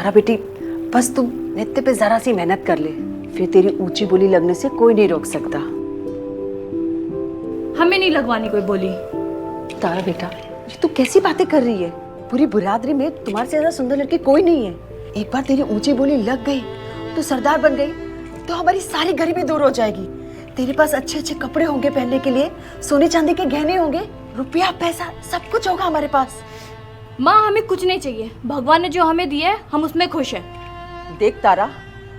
तारा बेटी, बस तुम नित्य पे जरा सी मेहनत कर ले, फिर तेरी ऊंची बोली लगने से कोई नहीं रोक सकता। हमें नहीं लगवानी कोई बोली। तारा बेटा, ये तू कैसी बातें कर रही है? पूरी बिरादरी में तुम्हारे से ज्यादा सुंदर लड़की कोई नहीं है। एक बार तेरी ऊंची बोली लग गई, तू सरदार बन गई, तो हमारी सारी गरीबी दूर हो जाएगी। तेरे पास अच्छे अच्छे कपड़े होंगे पहनने के लिए, सोने चांदी के गहने होंगे, रुपया पैसा सब कुछ होगा हमारे पास। माँ, हमें कुछ नहीं चाहिए, भगवान ने जो हमें दिया है हम उसमें खुश हैं। देख तारा,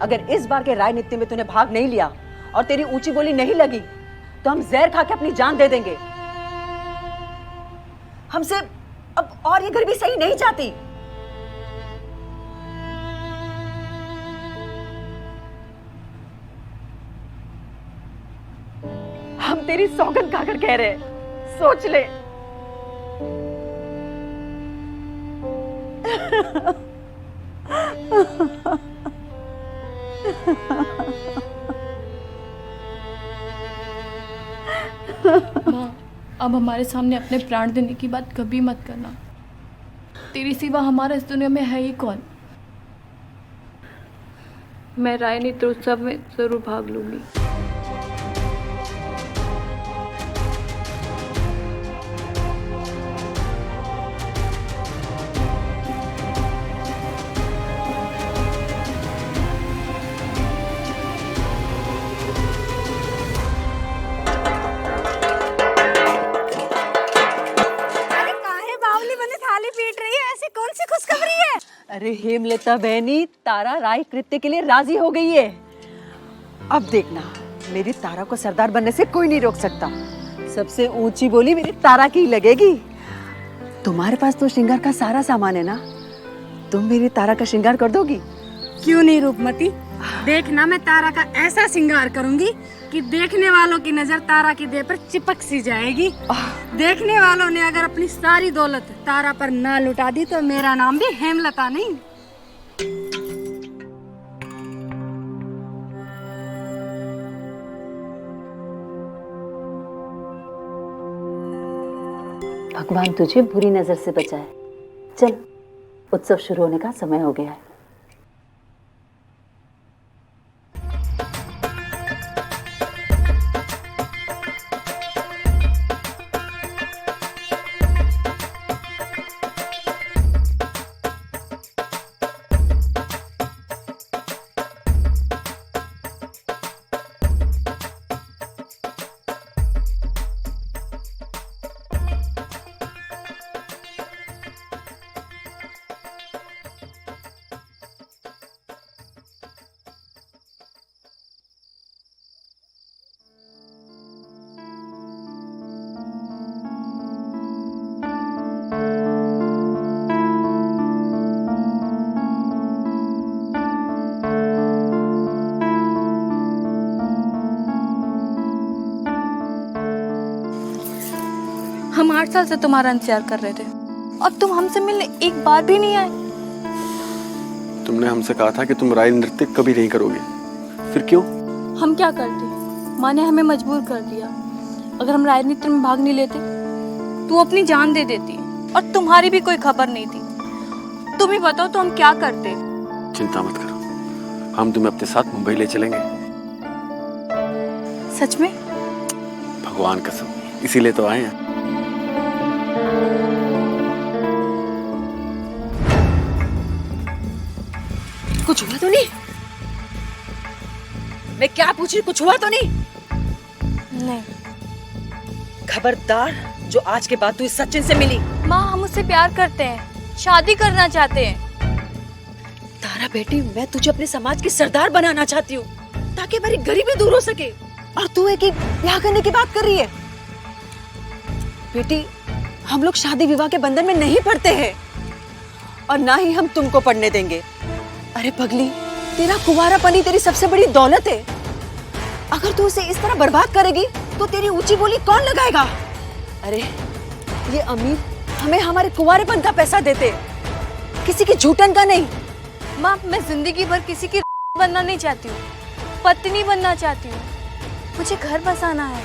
अगर इस बार के राजनीति में तूने भाग नहीं लिया और तेरी ऊंची बोली नहीं लगी तो हम जहर खा के अपनी जान दे देंगे। हमसे अब और ये गरीबी सही नहीं जाती। हम तेरी सौगंध खाकर कह रहे हैं, सोच ले। माँ, अब हमारे सामने अपने प्राण देने की बात कभी मत करना। तेरी सिवा हमारा इस दुनिया में है ही कौन। मैं राजनीति उत्सव में जरूर भाग लूंगी। कौन सी खुशखबरी है? अरे हेमलता बहनी, तारा राय कृत्य के लिए राजी हो गई है। अब देखना, मेरी तारा को सरदार बनने से कोई नहीं रोक सकता। सबसे ऊंची बोली मेरी तारा की लगेगी। तुम्हारे पास तो श्रृंगार का सारा सामान है ना, तुम मेरी तारा का श्रृंगार कर दोगी? क्यों नहीं रूपमती, देखना मैं तारा का ऐसा श्रृंगार करूंगी कि देखने वालों की नजर तारा की देह पर चिपक सी जाएगी। देखने वालों ने अगर अपनी सारी दौलत तारा पर ना लुटा दी तो मेरा नाम भी हेमलता नहीं। भगवान तुझे बुरी नजर से बचाए। चल, उत्सव शुरू होने का समय हो गया है। हम 8 साल से तुम्हारा इंतजार कर रहे थे और तुम हमसे मिलने एक बार भी नहीं आए। तुमने हमसे कहा था कि तुम राय नृत्य कभी नहीं करोगे, फिर क्यों? हम क्या करते, माँ ने हमें मजबूर कर दिया। अगर हम राजनीति में भाग नहीं लेते तू अपनी जान दे देती और तुम्हारी भी कोई खबर नहीं थी। तुम ही बताओ तो हम क्या करते। चिंता मत करो, हम तुम्हें अपने साथ मुंबई ले चलेंगे। सच में? भगवान कसम, इसीलिए तो आए हैं। कुछ हुआ तो नहीं? मैं क्या पूछ रही, कुछ हुआ तो नहीं? नहीं। खबरदार, जो आज के बाद तू इस सचिन से मिली। माँ, हम उससे प्यार करते हैं, शादी करना चाहते हैं। तारा बेटी, मैं तुझे अपने समाज की सरदार बनाना चाहती हूँ ताकि हमारी गरीबी दूर हो सके, और तू है कि ब्याह करने की बात कर रही है। बेटी, हम लोग शादी विवाह के बंधन में नहीं पड़ते हैं और ना ही हम तुमको पढ़ने देंगे। अरे पगली, तेरा कुंवारापन ही तेरी सबसे बड़ी दौलत है। अगर तू उसे इस तरह बर्बाद करेगी तो तेरी ऊंची बोली कौन लगाएगा? अरे ये अमीर हमें हमारे कुंवारेपन का पैसा देते, किसी की झूठन का नहीं। माँ, मैं जिंदगी भर किसी की बनना नहीं चाहती हूँ, पत्नी बनना चाहती हूँ। मुझे घर बसाना है।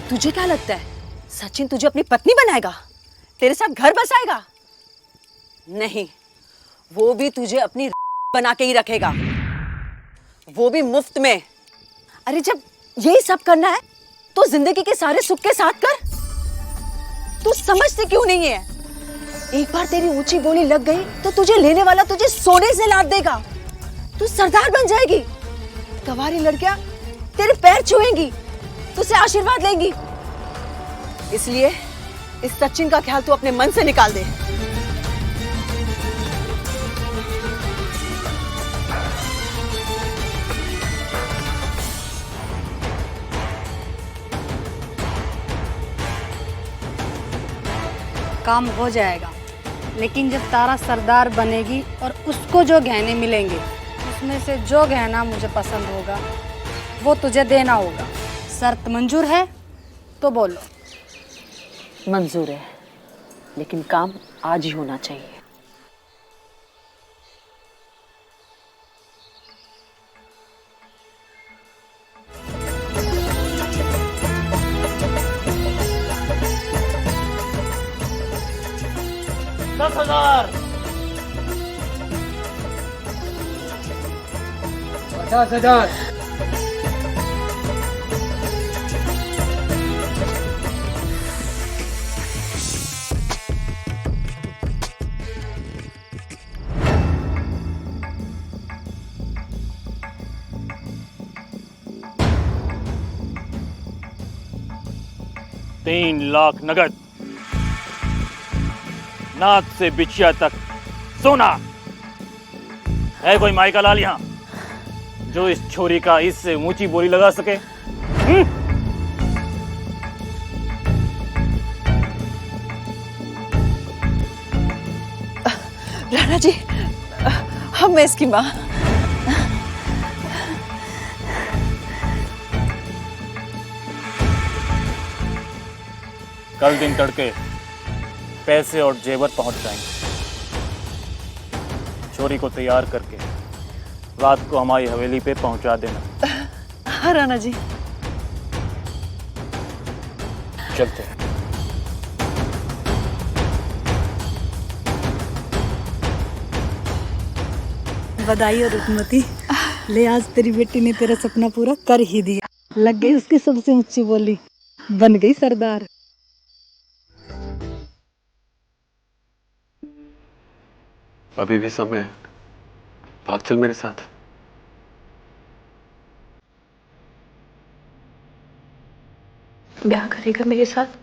तुझे क्या लगता है सचिन तुझे अपनी पत्नी बनाएगा, तेरे साथ घर बसाएगा? नहीं, वो भी तुझे अपनी बना के ही रखेगा, वो भी मुफ्त में। अरे जब यही सब करना है तो जिंदगी के सारे सुख के साथ कर। तू समझती क्यों नहीं है? एक बार तेरी ऊंची बोली लग गई तो तुझे लेने वाला तुझे सोने से लाद देगा। तू सरदार बन जाएगी, गवारी लड़कियां तेरे पैर छुएंगी, तुझसे आशीर्वाद लेंगी। इसलिए इस सचिन का ख्याल तू अपने मन से निकाल दे। काम हो जाएगा, लेकिन जब तारा सरदार बनेगी और उसको जो गहने मिलेंगे उसमें से जो गहना मुझे पसंद होगा वो तुझे देना होगा। शर्त मंजूर है तो बोलो। मंजूर है, लेकिन काम आज ही होना चाहिए। तीन लाख नगद, नाक से बिछिया तक सोना। है कोई माई का लाल यहाँ जो इस छोरी का इससे ऊंची बोली लगा सके? राणा जी, हम मैं इसकी माँ। कल दिन तड़के पैसे और जेवर पहुंच जाएंगे। छोरी को तैयार करके रात को हमारी हवेली पे पहुंचा देना। हाँ राणा जी। चलते हैं। बधाई हो रुकमती, ले आज तेरी बेटी ने तेरा सपना पूरा कर ही दिया। लग गई उसकी सबसे ऊंची बोली, बन गई सरदार। अभी भी समय है, भाग चल मेरे साथ। ब्याह करेगा मेरे साथ?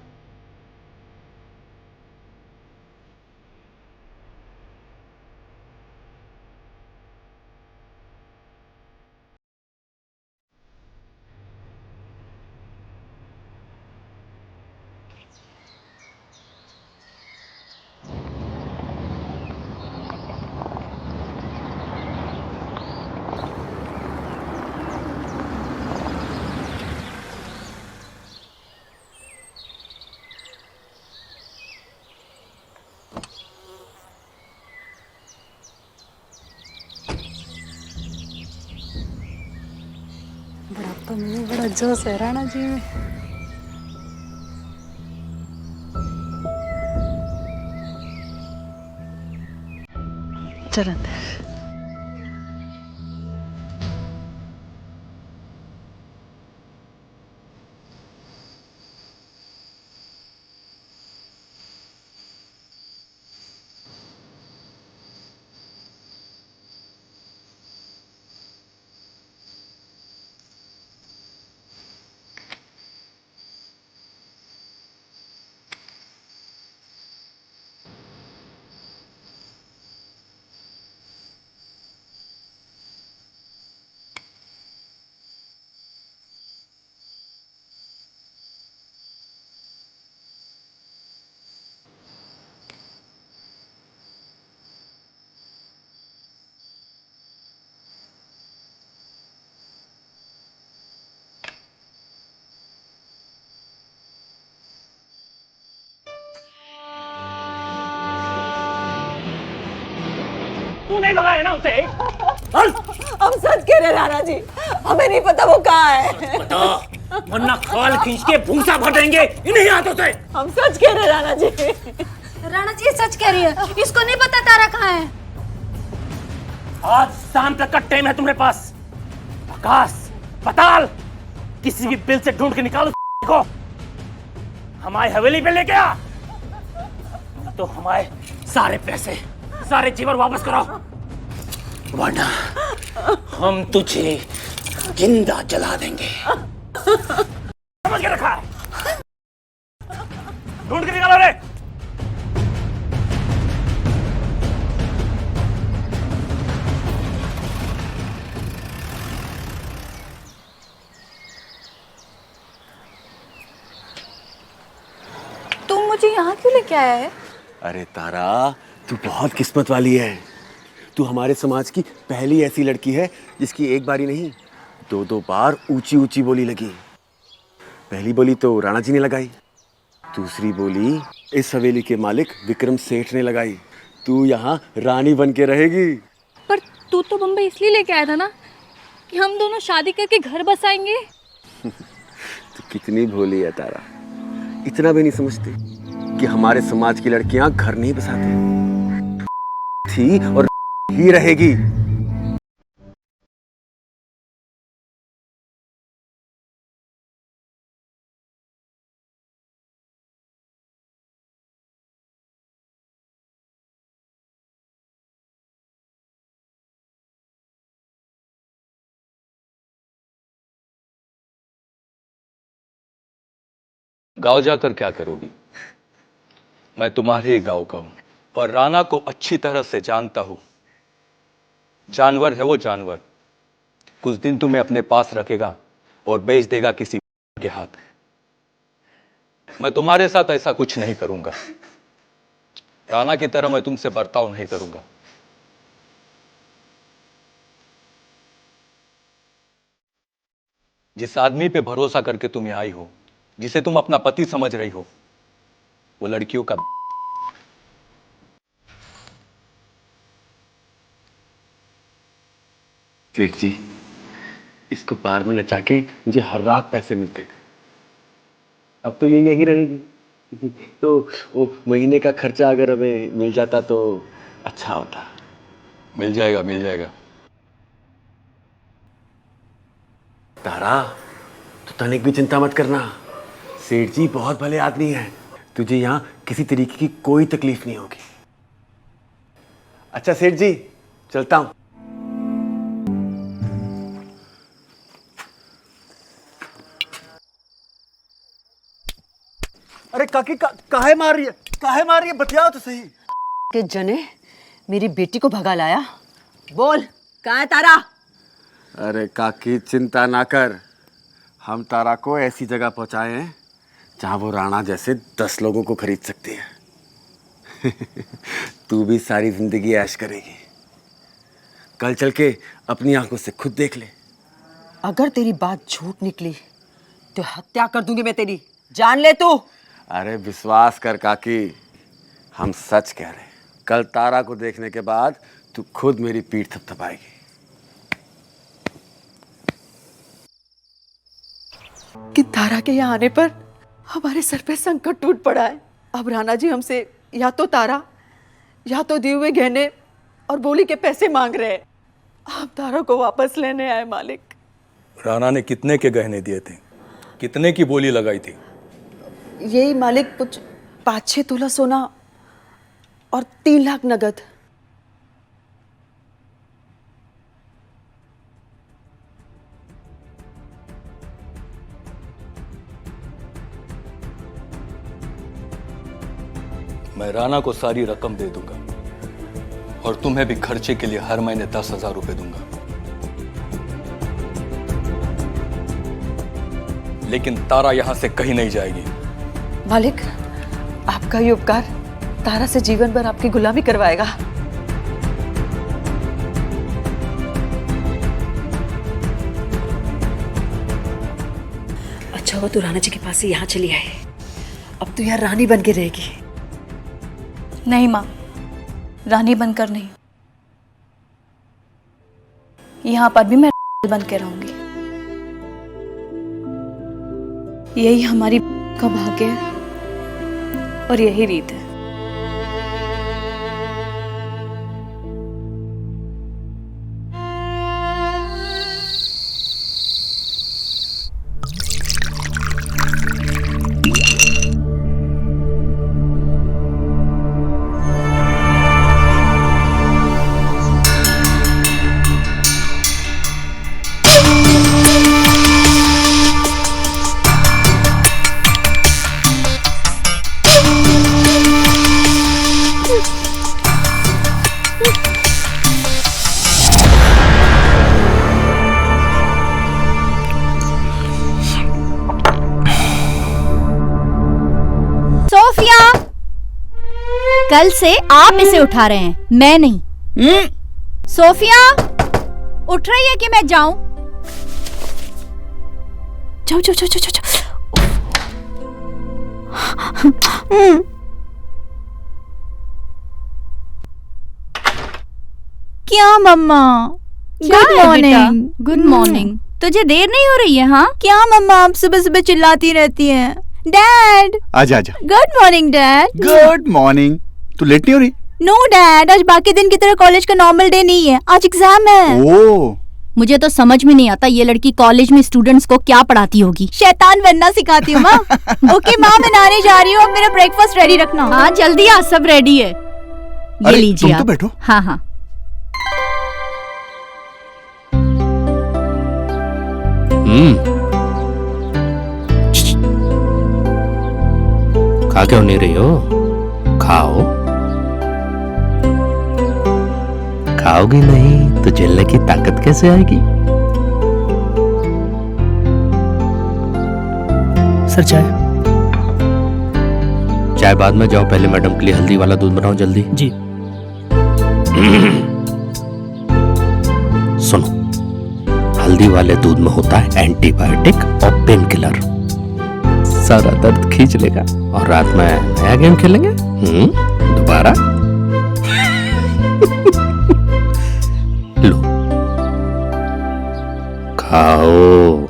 बुढ़ापा में बड़ा जोश है राणा जी में। चल तूने लगाया ना उसे? हम सच कह रहे राणा जी, हमें नहीं पता वो कहाँ है। बता, वरना खाल खींच के भूसा भर देंगे इन्हीं हाथों से। हम सच कह रहे राणा जी। राणा जी सच कह रही है, इसको नहीं पता तारा कहाँ है। आज शाम तक का टाइम है तुम्हारे पास। आकाश, पताल, किसी भी बिल से ढूंढ के निकालो को हमारी हवेली पे लेके आ, तो हमारे सारे पैसे, सारे जीवन वापस करो, वरना हम तुझे जिंदा जला देंगे। समझ के रखा है? ढूंढ के निकालो रे। तुम मुझे यहाँ क्यों लेके आया है? अरे तारा, तू बहुत किस्मत वाली है। तू हमारे समाज की पहली ऐसी लड़की है जिसकी एक बारी नहीं, दो दो बार ऊंची ऊंची बोली लगी। पहली बोली तो राणा जी ने लगाई, दूसरी बोली इस हवेली के मालिक विक्रम सेठ ने लगाई। तू यहाँ रानी बन के रहेगी। पर तू तो बम्बई इसलिए लेके आया था ना कि हम दोनों शादी करके घर बसाएंगे। तू कितनी भोली है तारा, इतना भी नहीं समझती कि हमारे समाज की लड़कियां घर नहीं बसाती थी और ही रहेगी। गांव जाकर क्या करोगी? मैं तुम्हारे ही गांव का हूं और राणा को अच्छी तरह से जानता हूं। जानवर है वो जानवर, कुछ दिन तुम्हें अपने पास रखेगा और बेच देगा किसी के हाथ। मैं तुम्हारे साथ ऐसा कुछ नहीं करूंगा। राणा की तरह मैं तुमसे बर्ताव नहीं करूंगा। जिस आदमी पे भरोसा करके तुम यहाँ आई हो, जिसे तुम अपना पति समझ रही हो, वो लड़कियों का सेठ जी, इसको बार में नचा के मुझे हर रात पैसे मिलते थे। अब तो ये यही रहेगी। तो वो महीने का खर्चा अगर हमें मिल जाता तो अच्छा होता। मिल जाएगा, मिल जाएगा। तारा, तू तनिक भी चिंता मत करना। सेठ जी बहुत भले आदमी हैं। तुझे यहाँ किसी तरीके की कोई तकलीफ नहीं होगी। अच्छा सेठ जी, चलता हूं। अरे काकी, काहे मार रही है? काहे मार रही है? बतियाओ तो सही। के जने मेरी बेटी को भगा लाया। बोल, कहाँ है तारा? अरे काकी चिंता ना कर, हम तारा को ऐसी जगह पहुंचाए हैं जहां वो राणा जैसे 10 लोगों को खरीद सकती है। तू भी सारी जिंदगी ऐश करेगी। कल चल के अपनी आंखों से खुद देख ले। अगर तेरी बात झूठ निकली तो हत्या कर दूंगी मैं तेरी, जान ले तू। अरे विश्वास कर काकी, हम सच कह रहे हैं। कल तारा को देखने के बाद तू खुद मेरी पीठ थपथपाएगी। कि तारा के यहाँ आने पर हमारे सर पे संकट टूट पड़ा है। अब राणा जी हमसे या तो तारा या तो दिए हुए गहने और बोली के पैसे मांग रहे हैं। आप तारा को वापस लेने आए मालिक। राणा ने कितने के गहने दिए थे? कितने की बोली लगाई थी? यही मालिक कुछ 5-6 तोला सोना और 3 लाख नगद। मैं राणा को सारी रकम दे दूंगा और तुम्हें भी खर्चे के लिए हर महीने 10,000 रुपए दूंगा। लेकिन तारा यहां से कहीं नहीं जाएगी। मालिक, आपका ये उपकार तारा से जीवन भर आपकी गुलामी करवाएगा। अच्छा हुआ तू राणा जी के पास से यहाँ चली आई। अब तू यहाँ रानी बन के रहेगी। नहीं माँ, रानी बनकर नहीं, यहाँ पर भी मैं बन के रहूंगी। यही हमारी का भाग्य है और यही रीत है। कल से आप इसे उठा रहे हैं, मैं नहीं। सोफिया, उठ रही है कि मैं जाऊं? जाओ जाओ जाओ जाओ जाओ। क्या मम्मा? Good morning. Good morning. तुझे देर नहीं हो रही है? हाँ क्या मम्मा, आप सुबह सुबह चिल्लाती रहती हैं। डैड, आजा आजा। Good morning dad. Good morning. तू लेट नहीं हो रही? नो डैड, आज बाकी दिन की तरह कॉलेज का नॉर्मल डे नहीं है, आज एग्जाम है। ओह, मुझे तो समझ में नहीं आता ये लड़की कॉलेज में स्टूडेंट्स को क्या पढ़ाती होगी। शैतान बनना सिखाती हूँ माँ। ओके माँ, मैं नहाने जा रही हूँ, अब मेरा ब्रेकफास्ट रेडी रखना। हाँ जल्दी आ, सब रेडी है। ये अरे, लीजिए तुम तो आप। बैठो। हाँ हाँ। खा क्यों नहीं रही हो? खाओ। खाओगी नहीं तो झेलने की ताकत कैसे आएगी? सर चाय। चाय बाद में, जाओ पहले मैडम के लिए हल्दी वाला दूध बनाओ जल्दी। जी। सुनो, हल्दी वाले दूध में होता है एंटीबायोटिक और पेन किलर, सारा दर्द खींच लेगा। और रात में नया गेम खेलेंगे दोबारा। लो खाओ।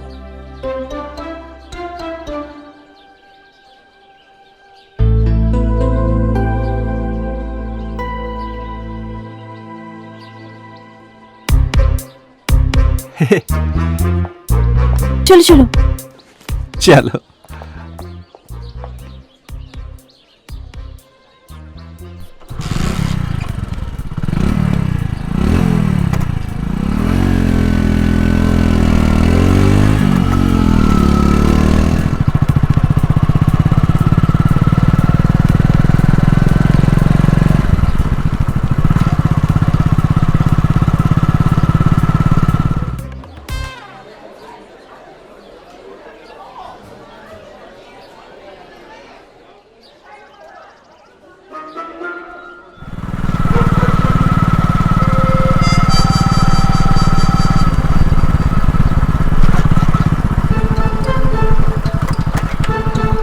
चलो चलो। चलो।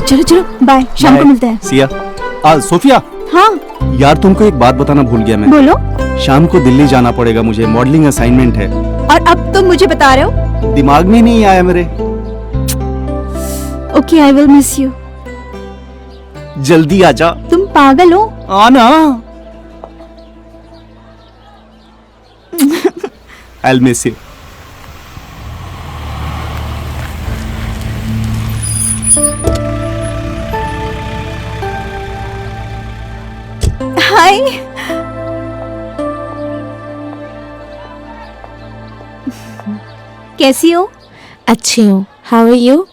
चलो चलो, बाय, शाम को मिलते हैं। सिया। सोफिया। हाँ यार तुमको एक बात बताना भूल गया मैं। बोलो। शाम को दिल्ली जाना पड़ेगा मुझे, मॉडलिंग असाइनमेंट है। और अब तुम मुझे बता रहे हो? दिमाग में नहीं आया मेरे। Okay, I will miss you. जल्दी आजा। तुम पागल हो? आना। I'll miss you. हाय। कैसी हो? अच्छी हूँ। How are you?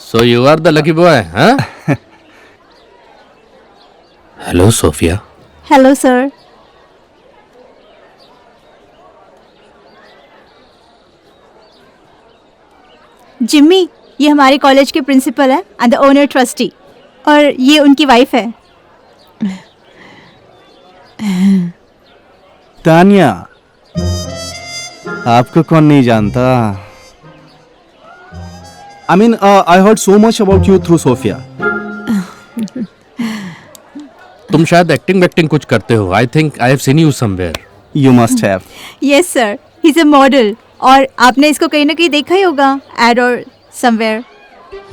So you are the lucky boy, huh? Hello, Sophia. Hello sir. Jimmy, ये हमारे कॉलेज के प्रिंसिपल है एंड द ओनर ट्रस्टी, और ये उनकी वाइफ है। तानिया, आपको कौन नहीं जानता? I mean, I heard so much about you through Sophia. तुम शायद एक्टिंग कुछ करते हो। I think I have seen you somewhere. You must have. Yes sir, he is a model, और आपने इसको कहीं ना कहीं देखा ही होगा, एड और समवेयर।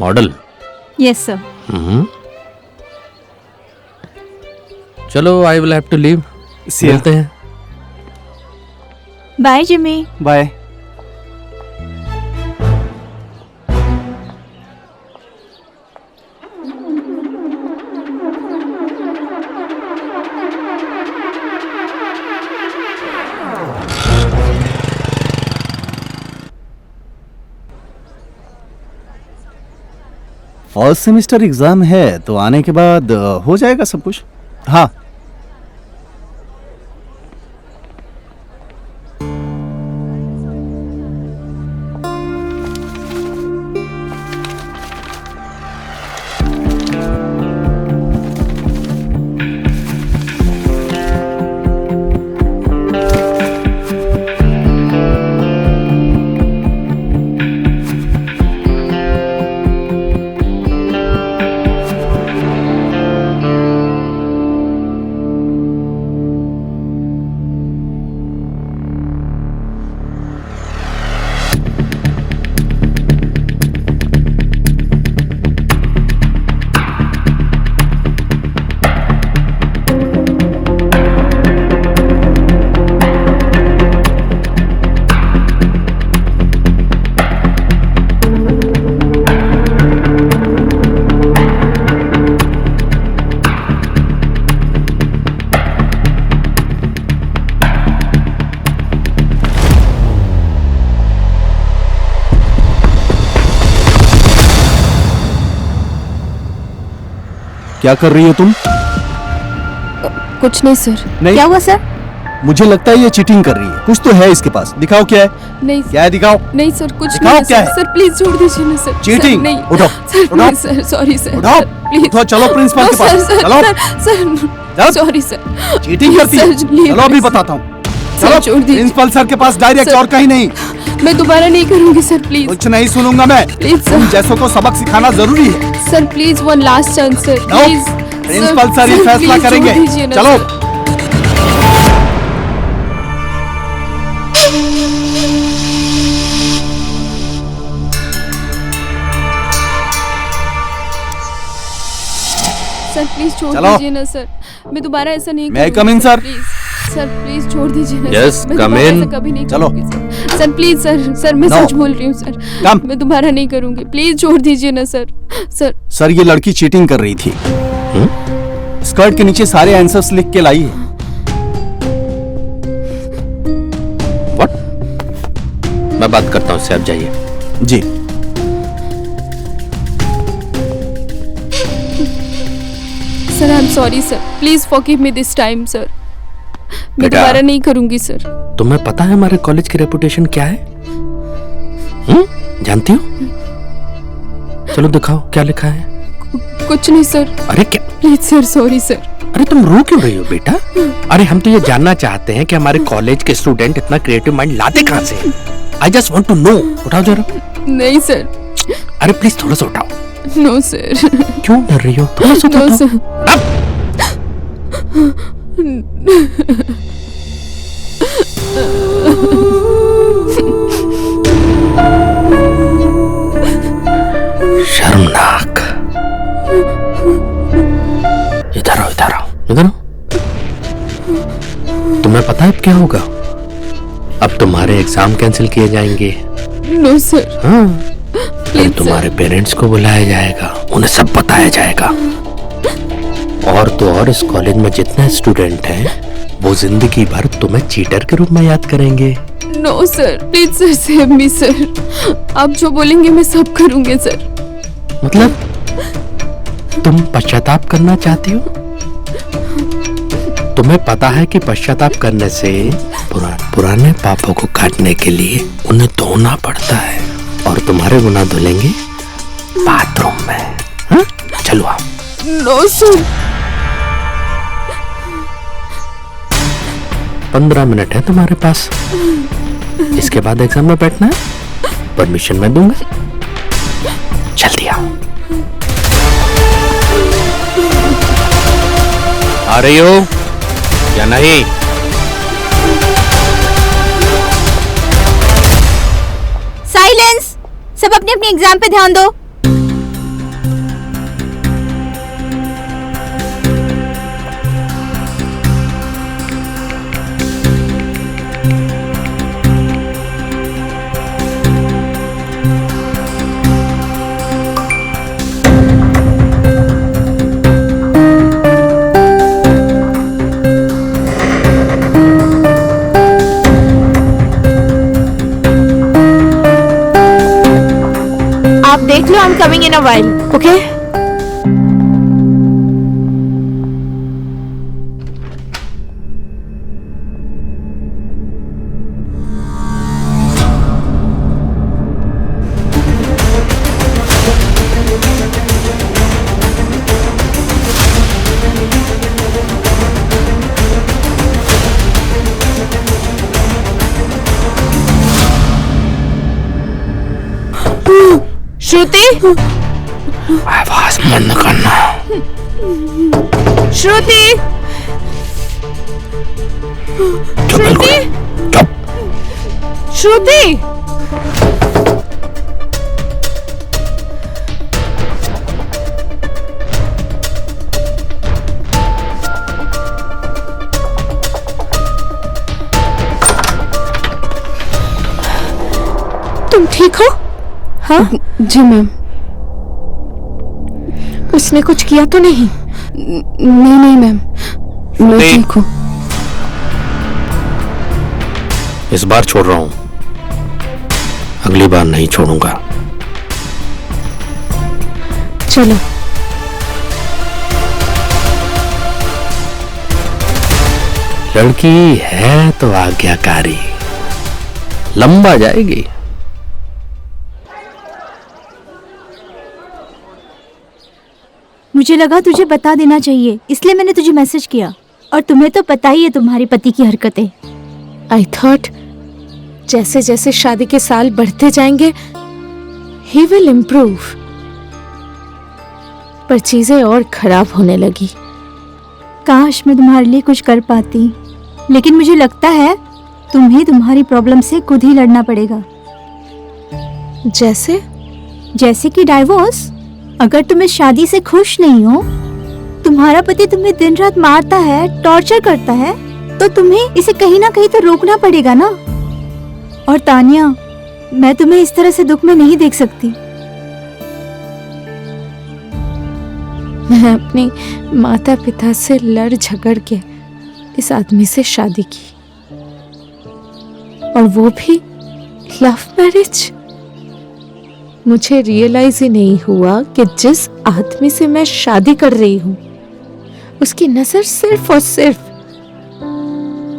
मॉडल? Yes sir. चलो, I will have to leave. See ya. मिलते हैं। Bye Jimmy. Bye. First semester exam है तो आने के बाद हो जाएगा सब कुछ। हाँ। क्या कर रही हो तुम? कुछ नहीं सर। नहीं, क्या हुआ सर? मुझे लगता है ये चीटिंग कर रही है। कुछ तो है इसके पास। दिखाओ क्या है। नहीं क्या है दिखाओ। नहीं सर, कुछ दिखाओ नहीं क्या सर। है? सर प्लीज छोड़ दीजिए ना सर। चीटिंग? सर, नहीं उठो, सर, उठो। Please sir, sorry sir. उठाओ, सर, प्लीज। उठो, चलो प्रिंसिपल नो के पास। सर, सर, चलो। सर, जाओ। Sorry sir. चीटिंग करती है। सर, प्लीज, चलो अभी प्लीज। बताता हूँ। सर, चलो छोड़ दीजिए। प्रिंसिपल सर के पास डायरेक्ट, सर। और कहीं नहीं। मैं दोबारा नहीं करूंगी सर, प्लीज। कुछ नहीं सुनूंगा मैं। Please sir. तुम जैसों को सबक सिखाना जरूरी है। Sir please, one last chance sir, no, please. Principal sir ही फैसला प्लीज, करेंगे। छोड़ दीजिए ना, चलो। सर। सर प्लीज छोड़ चलो। दीजिए ना सर, मैं दोबारा ऐसा नहीं May I करूंगी come in, sir? Please. Sir please छोड़ दीजिए ना Yes, सर, मैं come दोबारा in. ऐसा कभी नहीं चलो। करूंगी सर। सर प्लीज सर मैं No. सच बोल रही हूँ सर। Come. मैं दोबारा नहीं करूंगी, प्लीज छोड़ दीजिए ना सर। सर सर ये लड़की चीटिंग कर रही थी। स्कर्ट के नीचे सारे आंसर्स लिख के लाई है। मैं बात करता हूँ उससे, आप जाइए। जी। Sir I am sorry sir, please forgive me this time sir. मैं बेटा। दोबारा नहीं करूंगी सर। तुम्हें पता है हमारे कॉलेज की रेपुटेशन क्या है? जानती हो? चलो दिखाओ क्या लिखा है। कुछ नहीं सर। अरे क्या? Please sir, sorry sir. अरे तुम रो क्यों रही हो बेटा? अरे हम तो ये जानना चाहते हैं कि हमारे कॉलेज के स्टूडेंट इतना क्रिएटिव माइंड लाते कहाँ से? I just want to know. उठाओ जरा। नहीं सर। अरे प्लीज थोड़ा सा उठाओ। No sir. क्यों डर रही हो? थोड़ा सा तो नो उठाओ। सर। शर्मनाक। इधर आओ, इधर आओ, इधर आओ। तुम्हें पता है अब क्या होगा? अब तुम्हारे एग्जाम कैंसिल किए जाएंगे। No sir. हाँ, प्लीज तुम्हारे पेरेंट्स को बुलाया जाएगा, उन्हें सब बताया जाएगा। और तो और इस कॉलेज में जितने स्टूडेंट हैं वो जिंदगी भर तुम्हें चीटर के रूप में याद करेंगे। No sir, please sir, save me sir. आप जो बोलेंगे मैं सब करूंगी सर। मतलब तुम पश्चाताप करना चाहती हो? तुम्हें पता है कि पश्चाताप करने से पुराने पापों को काटने के लिए उन्हें धोना पड़ता है, और तुम्हारे गुनाह धुलेंगे बाथरूम में। हाँ? चलो आओ। No sir. 15 मिनट है तुम्हारे पास, इसके बाद एग्जाम में बैठना है। परमिशन मैं दूंगा, जल्दी आओ। आ रही हो या नहीं? साइलेंस। सब अपने अपने एग्जाम पे ध्यान दो। आप देख लो, I am coming in a while, okay? Shruti, आवाज बंद करना। श्रुति, चुप, बिल्कुल चुप। श्रुति। तुम ठीक हो? हाँ जी मैम। उसने कुछ किया तो नहीं? नहीं नहीं मैम, मैं नहीं। ठीक हूँ। इस बार छोड़ रहा हूं, अगली बार नहीं छोड़ूंगा। चलो। लड़की है तो आज्ञाकारी, लंबा जाएगी। मुझे लगा तुझे बता देना चाहिए, इसलिए मैंने तुझे मैसेज किया। और तुम्हें तो पता ही है तुम्हारे पति की हरकतें। आई थॉट जैसे जैसे शादी के साल बढ़ते जाएंगे ही विल इम्प्रूव, पर चीजें और खराब होने लगी। काश मैं तुम्हारे लिए कुछ कर पाती, लेकिन मुझे लगता है तुम्हें तुम्हारी प्रॉब्लम से खुद ही लड़ना पड़ेगा। जैसे कि डाइवोर्स। अगर तुम इस शादी से खुश नहीं हो, तुम्हारा पति तुम्हें दिन रात मारता है, टॉर्चर करता है, तो तुम्हें इसे कहीं ना कहीं तो रोकना पड़ेगा ना। और तानिया, मैं तुम्हें इस तरह से दुख में नहीं देख सकती। मैं अपने माता पिता से लड़ झगड़ के इस आदमी से शादी की, और वो भी लव मैरिज। मुझे रियलाइज ही नहीं हुआ कि जिस आदमी से मैं शादी कर रही हूँ उसकी नजर सिर्फ और सिर्फ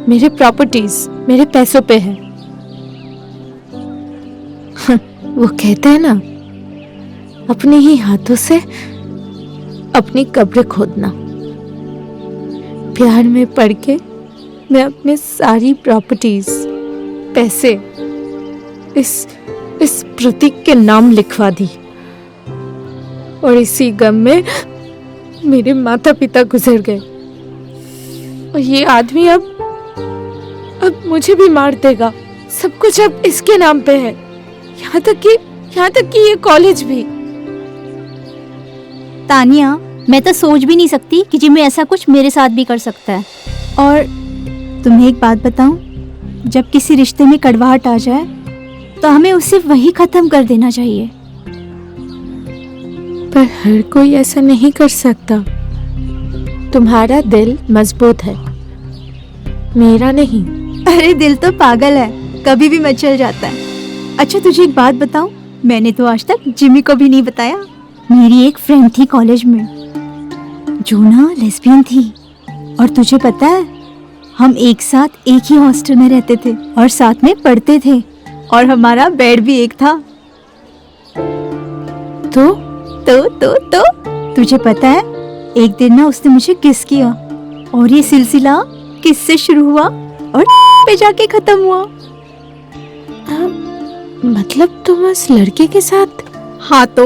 मेरे प्रॉपर्टीज, मेरे पैसों पे है। वो कहते हैं ना, अपने ही हाथों से अपनी कब्र खोदना। प्यार में पड़ के मैं अपने सारी प्रॉपर्टीज, पैसे इस प्रतीक के नाम लिखवा दी, और इसी गम में मेरे माता पिता गुजर गए। और ये आदमी अब मुझे भी मार देगा। सब कुछ अब इसके नाम पे है, यहाँ तक कि ये कॉलेज भी। तानिया, मैं तो सोच भी नहीं सकती कि जिम्मी ऐसा कुछ मेरे साथ भी कर सकता है। और तुम्हें एक बात बताऊं, जब किसी रिश्ते में कड़वाहट आ जाए तो हमें उसे वही खत्म कर देना चाहिए। पर हर कोई ऐसा नहीं कर सकता। तुम्हारा दिल मजबूत है, मेरा नहीं। अरे दिल तो पागल है, कभी भी मचल जाता है। अच्छा तुझे एक बात बताऊं, मैंने तो आज तक जिमी को भी नहीं बताया। मेरी एक फ्रेंड थी कॉलेज में जो ना लेस्बियन थी, और तुझे पता है हम एक साथ एक ही हॉस्टल में रहते थे और साथ में पढ़ते थे, और हमारा बेड भी एक था। तो तुझे पता है, एक दिन ना उसने मुझे किस किया, और ये सिलसिला किस से शुरू हुआ और पे जाके खत्म हुआ। मतलब तुम उस लड़के के साथ? हाँ तो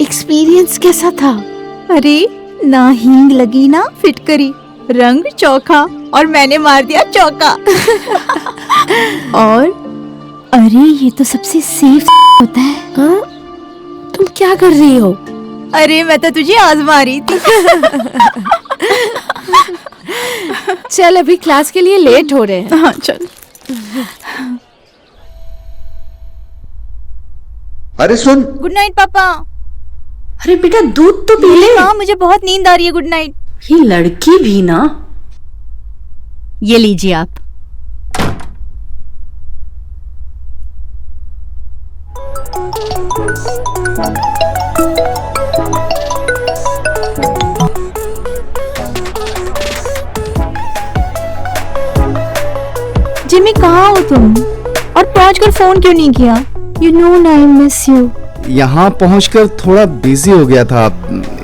एक्सपीरियंस कैसा था? अरे ना हींग लगी ना फिटकरी, रंग चौखा, और मैंने मार दिया चौका। और अरे ये तो सबसे सेफ होता है। हाँ? तुम क्या कर रही हो? अरे मैं तो तुझे आजमा रही थी। चल अभी क्लास के लिए लेट हो रहे हैं। हाँ चल। अरे सुन। गुड नाइट पापा। अरे बेटा दूध तो पी ले। हाँ मुझे बहुत नींद आ रही है। Good night. ये लड़की भी ना। ये लीजिए आप। जिमी कहाँ हो तुम? और पहुंचकर फोन क्यों नहीं किया? You know I miss you. यहाँ पहुँचकर थोड़ा बिजी हो गया था,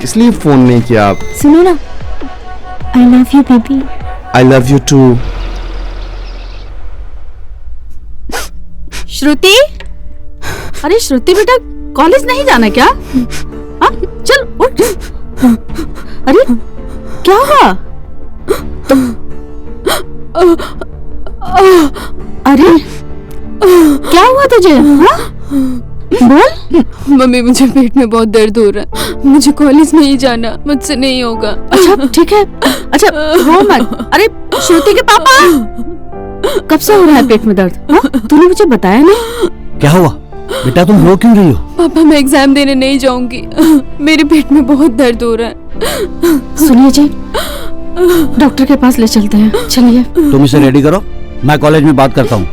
इसलिए फोन नहीं किया। आप सुनो ना, I love you baby. I love you too. श्रुति, अरे श्रुति बेटा कॉलेज नहीं जाना क्या? हाँ चल उठ। अरे क्या हुआ? अरे क्या हुआ तुझे? हाँ? बोल। मम्मी मुझे पेट में बहुत दर्द हो रहा है, मुझे कॉलेज नहीं जाना, मुझसे नहीं होगा। अच्छा ठीक है, अच्छा रो मत। अरे श्रुति के पापा, कब से हो रहा है पेट में दर्द? हाँ? तूने मुझे बताया नहीं। क्या हुआ बेटा, तुम रो क्यों रही हो? पापा मैं एग्जाम देने नहीं जाऊंगी, मेरे पेट में बहुत दर्द हो रहा है। सुनिए जी, डॉक्टर के पास ले चलते हैं, चलिए। तुम इसे रेडी करो, मैं कॉलेज में बात करता हूँ।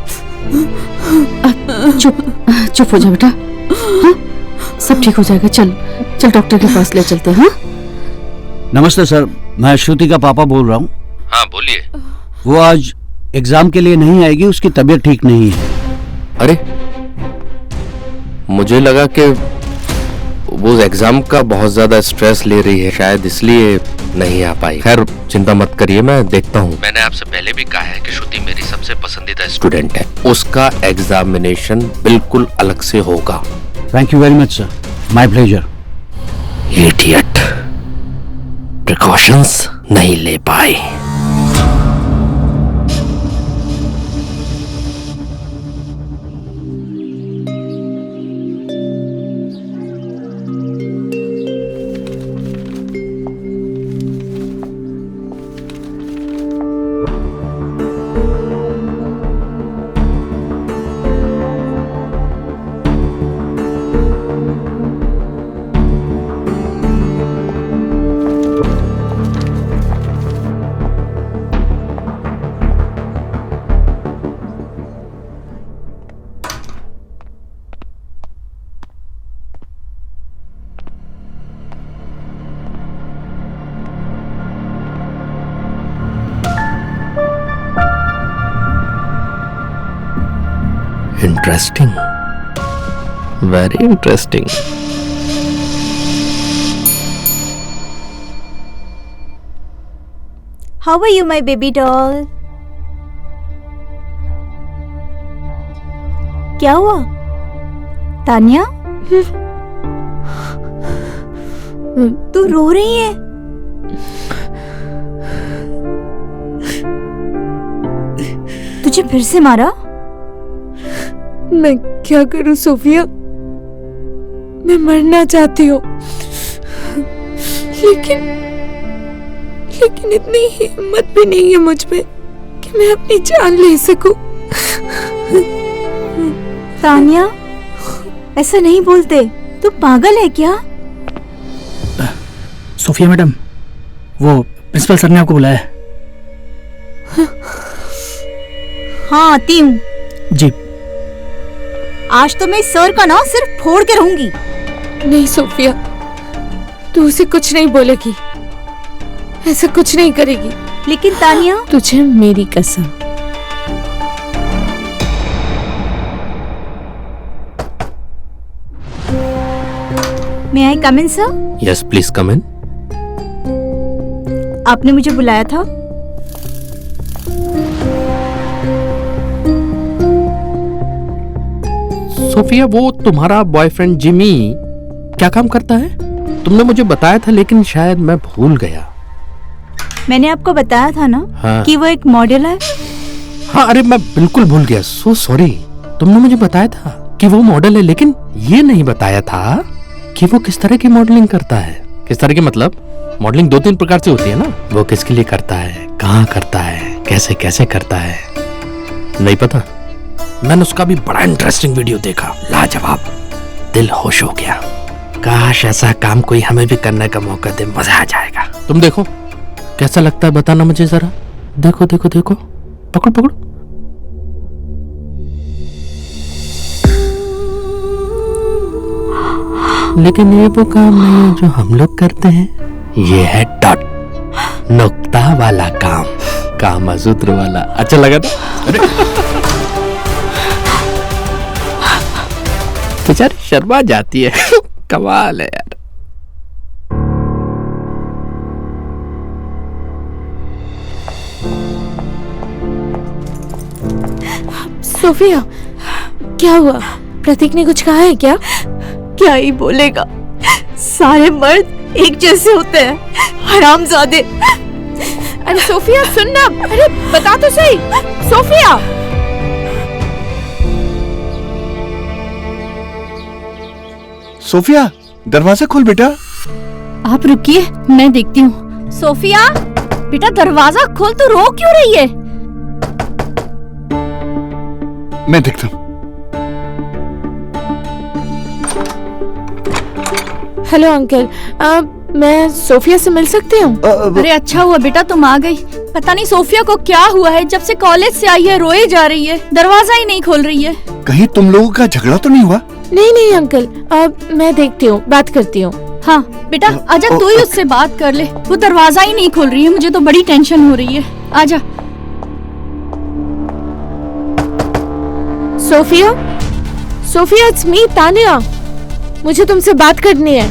चुप हो जा बेटा। हाँ? सब ठीक हो जाएगा। चल चल डॉक्टर के पास ले चलते हैं। हाँ? नमस्ते सर, मैं श्रुति का पापा बोल रहा हूँ। हाँ बोलिए। वो आज एग्जाम के लिए नहीं आएगी, उसकी तबीयत ठीक नहीं है। अरे मुझे लगा कि वो एग्जाम का बहुत ज्यादा स्ट्रेस ले रही है, शायद इसलिए नहीं आ पाई। खैर चिंता मत करिए, मैं देखता हूँ। मैंने आपसे पहले भी कहा है कि श्रुति मेरी सबसे पसंदीदा स्टूडेंट है, उसका एग्जामिनेशन बिल्कुल अलग से होगा। Thank you very much sir, my pleasure. Idiot, precautions नहीं ले पाए। Interesting, very interesting. How are you, my baby doll? क्या हुआ तानिया? तू रो रही है? तुझे फिर से मारा? मैं क्या करूं सोफिया, मैं मरना चाहती हूँ, लेकिन इतनी हिम्मत भी नहीं है मुझ में कि मैं अपनी जान ले सकूं। तानिया, ऐसा नहीं बोलते, तू पागल है क्या? सोफिया मैडम, वो प्रिंसिपल सर ने आपको बुलाया है। हाँ आती हूँ। जी। आज तो मैं सर का ना सिर्फ फोड़ के रहूंगी। नहीं सोफिया, तू उसे कुछ नहीं बोलेगी, ऐसा कुछ नहीं करेगी। लेकिन तानिया, तुझे मेरी कसम। May I come in, sir? Yes please come in. आपने मुझे बुलाया था? सोफिया, वो तुम्हारा बॉयफ्रेंड जिमी क्या काम करता है? तुमने मुझे बताया था लेकिन शायद मैं भूल गया। मैंने आपको बताया था ना, हाँ। कि वो एक मॉडल है। हाँ, अरे मैं बिल्कुल भूल गया, सो सॉरी। तुमने मुझे बताया था कि वो मॉडल है, लेकिन ये नहीं बताया था कि वो किस तरह की मॉडलिंग करता है। किस तरह की मतलब? मॉडलिंग 2-3 प्रकार से होती है ना। वो किसके लिए करता है, कहाँ करता है, कैसे कैसे करता है, नहीं पता। मैंने उसका भी बड़ा इंटरेस्टिंग वीडियो देखा, लाजवाब, दिल खुश हो गया। काश ऐसा काम कोई हमें भी करने का मौका दे, मजा आ जाएगा। तुम देखो कैसा लगता है, बताना मुझे जरा। देखो देखो देखो, पकड़ो पकड़ो। लेकिन ये वो काम नहीं है जो हम लोग करते हैं, ये है डॉट, नुक्ता वाला काम, कामसूत्र वाला। अच्छा लगा था? अरे बेचारी शर्मा जाती है। कमाल है यार। सोफिया, क्या हुआ? प्रतीक ने कुछ कहा है क्या? क्या ही बोलेगा, सारे मर्द एक जैसे होते हैं, हरामजादे। अरे सोफिया सुन ना, अरे बता तो सही। सोफिया, सोफिया, दरवाजा खोल बेटा। आप रुकिए, मैं देखती हूँ। सोफिया बेटा, दरवाजा खोल, तो रो क्यों रही है? मैं देखता हूँ। हेलो अंकल, मैं सोफिया से मिल सकती हूँ? अरे अच्छा हुआ बेटा तुम आ गई। पता नहीं सोफिया को क्या हुआ है, जब से कॉलेज से आई है रोए जा रही है, दरवाजा ही नहीं खोल रही है। कहीं तुम लोगों का झगड़ा तो नहीं हुआ? नहीं नहीं अंकल, मैं देखती हूँ, बात करती हूँ। हाँ बेटा आजा, तू ही उससे बात कर ले, वो दरवाजा ही नहीं खोल रही है, मुझे तो बड़ी टेंशन हो रही है। आजा। Sophia, Sophia, it's me Tania. मुझे तुमसे बात करनी है।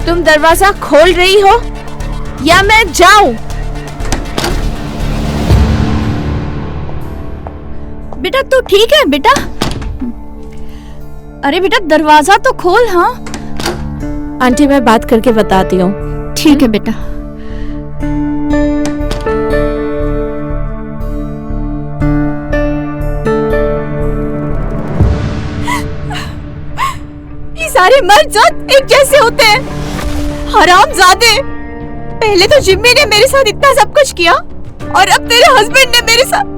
तुम दरवाजा खोल रही हो या मैं जाऊं? बेटा तू ठीक है बेटा? अरे बेटा दरवाजा तो खोल। हाँ आंटी, मैं बात करके बताती हूँ। ठीक है बेटा। ये सारे मर्द जात एक जैसे होते हैं, हरामजादे। पहले तो जिम्मी ने मेरे साथ इतना सब कुछ किया और अब तेरे हस्बैंड ने मेरे साथ।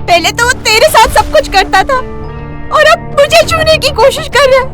पहले तो वो तेरे साथ सब कुछ करता था और अब मुझे छूने की कोशिश कर रहा है।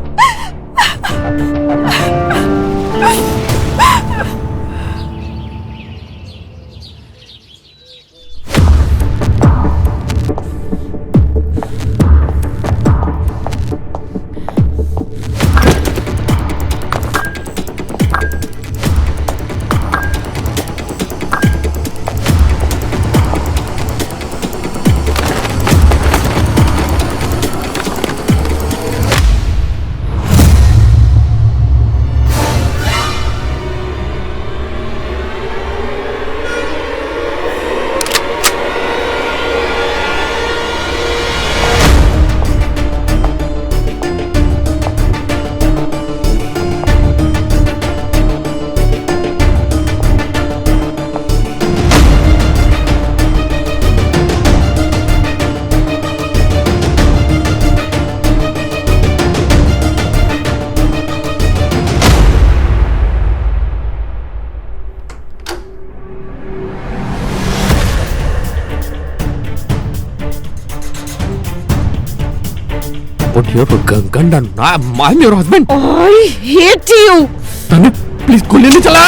Put your gun down. I'm your husband. I hate you. Tanya, please गोली नहीं चला।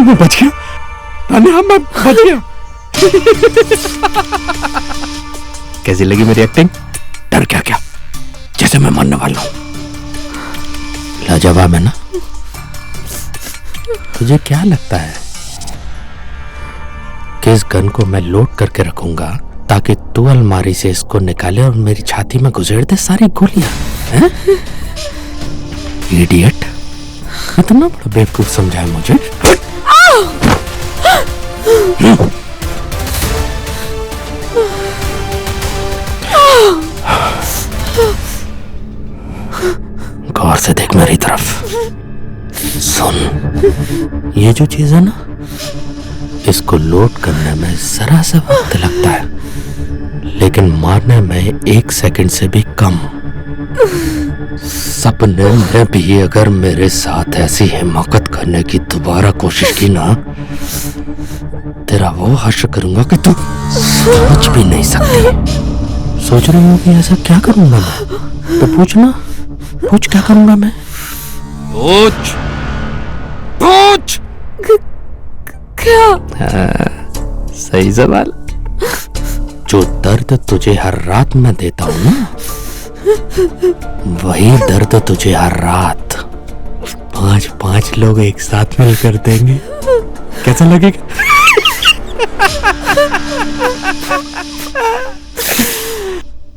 मैं बच गया तान्या, मैं बच गया। कैसी लगी मेरी एक्टिंग? डर क्या जैसे मैं मरने वाला हूं। लाजवाब है ना? तुझे क्या लगता है कि इस गन को मैं लोड करके रखूंगा ताकि तू अलमारी से इसको निकाले और मेरी छाती में घुसेड़ दे सारी गोलियां? हैं? इडियट, इतना बड़ा बेवकूफ समझा है मुझे। गौर से देख मेरी तरफ। सुन, ये जो चीज है ना, इसको लोड करने में जरा सा वक्त लगता है, लेकिन मारने में 1 सेकंड से भी कम। सपने में भी अगर मेरे साथ ऐसी हिमाकत करने की दोबारा कोशिश की ना, तेरा वो हश्र करूंगा कि तू सोच भी नहीं सकती। सोच रही हूँ कि ऐसा क्या करूंगा मैं? तो पूछना, पूछ क्या करूंगा मैं? पूछ पूछ। क्या? सही सवाल। जो दर्द तुझे हर रात में देता हूं ना, वही दर्द तुझे हर रात 5-5 लोग एक साथ मिलकर देंगे। कैसा लगेगा?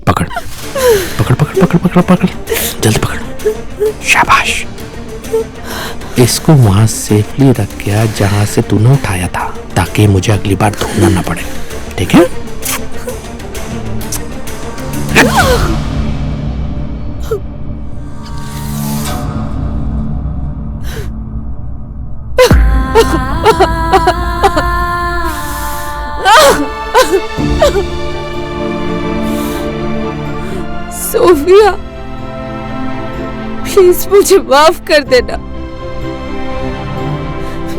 पकड़ पकड़ पकड़ पकड़ पकड़ पकड़, जल्दी पकड़। शाबाश। इसको वहां सेफली रख गया जहां से तूने उठाया था, ताकि मुझे अगली बार ढूंढना ना पड़े। ठीक है? सोफिया, प्लीज मुझे माफ कर देना।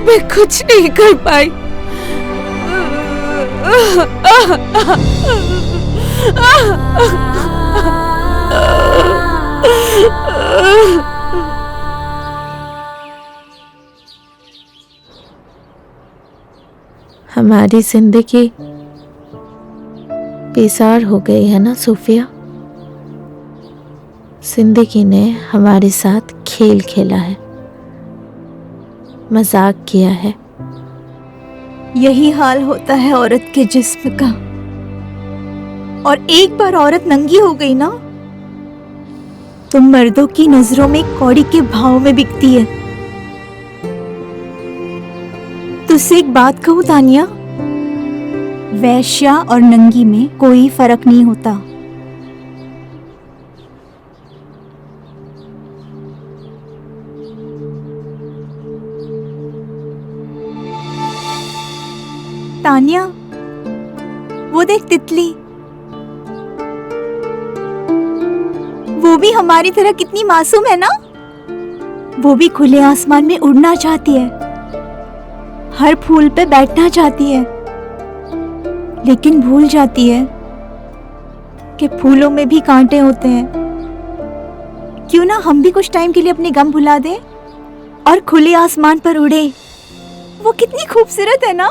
मैं कुछ नहीं कर पाई। हमारी जिंदगी बेजार हो गई है ना सोफिया? जिंदगी ने हमारे साथ खेल खेला है, मजाक किया है। यही हाल होता है औरत के जिस्म का। और एक बार औरत नंगी हो गई ना, तो मर्दों की नजरों में कौड़ी के भाव में बिकती है। तुझसे एक बात कहूं तानिया, वैश्या और नंगी में कोई फर्क नहीं होता। तानिया, वो देख तितली, वो भी हमारी तरह कितनी मासूम है ना। वो भी खुले आसमान में उड़ना चाहती है, हर फूल पे बैठना चाहती है, लेकिन भूल जाती है कि फूलों में भी कांटे होते हैं। क्यों ना हम भी कुछ टाइम के लिए अपने गम भुला दें और खुले आसमान पर उड़े। वो कितनी खूबसूरत है ना।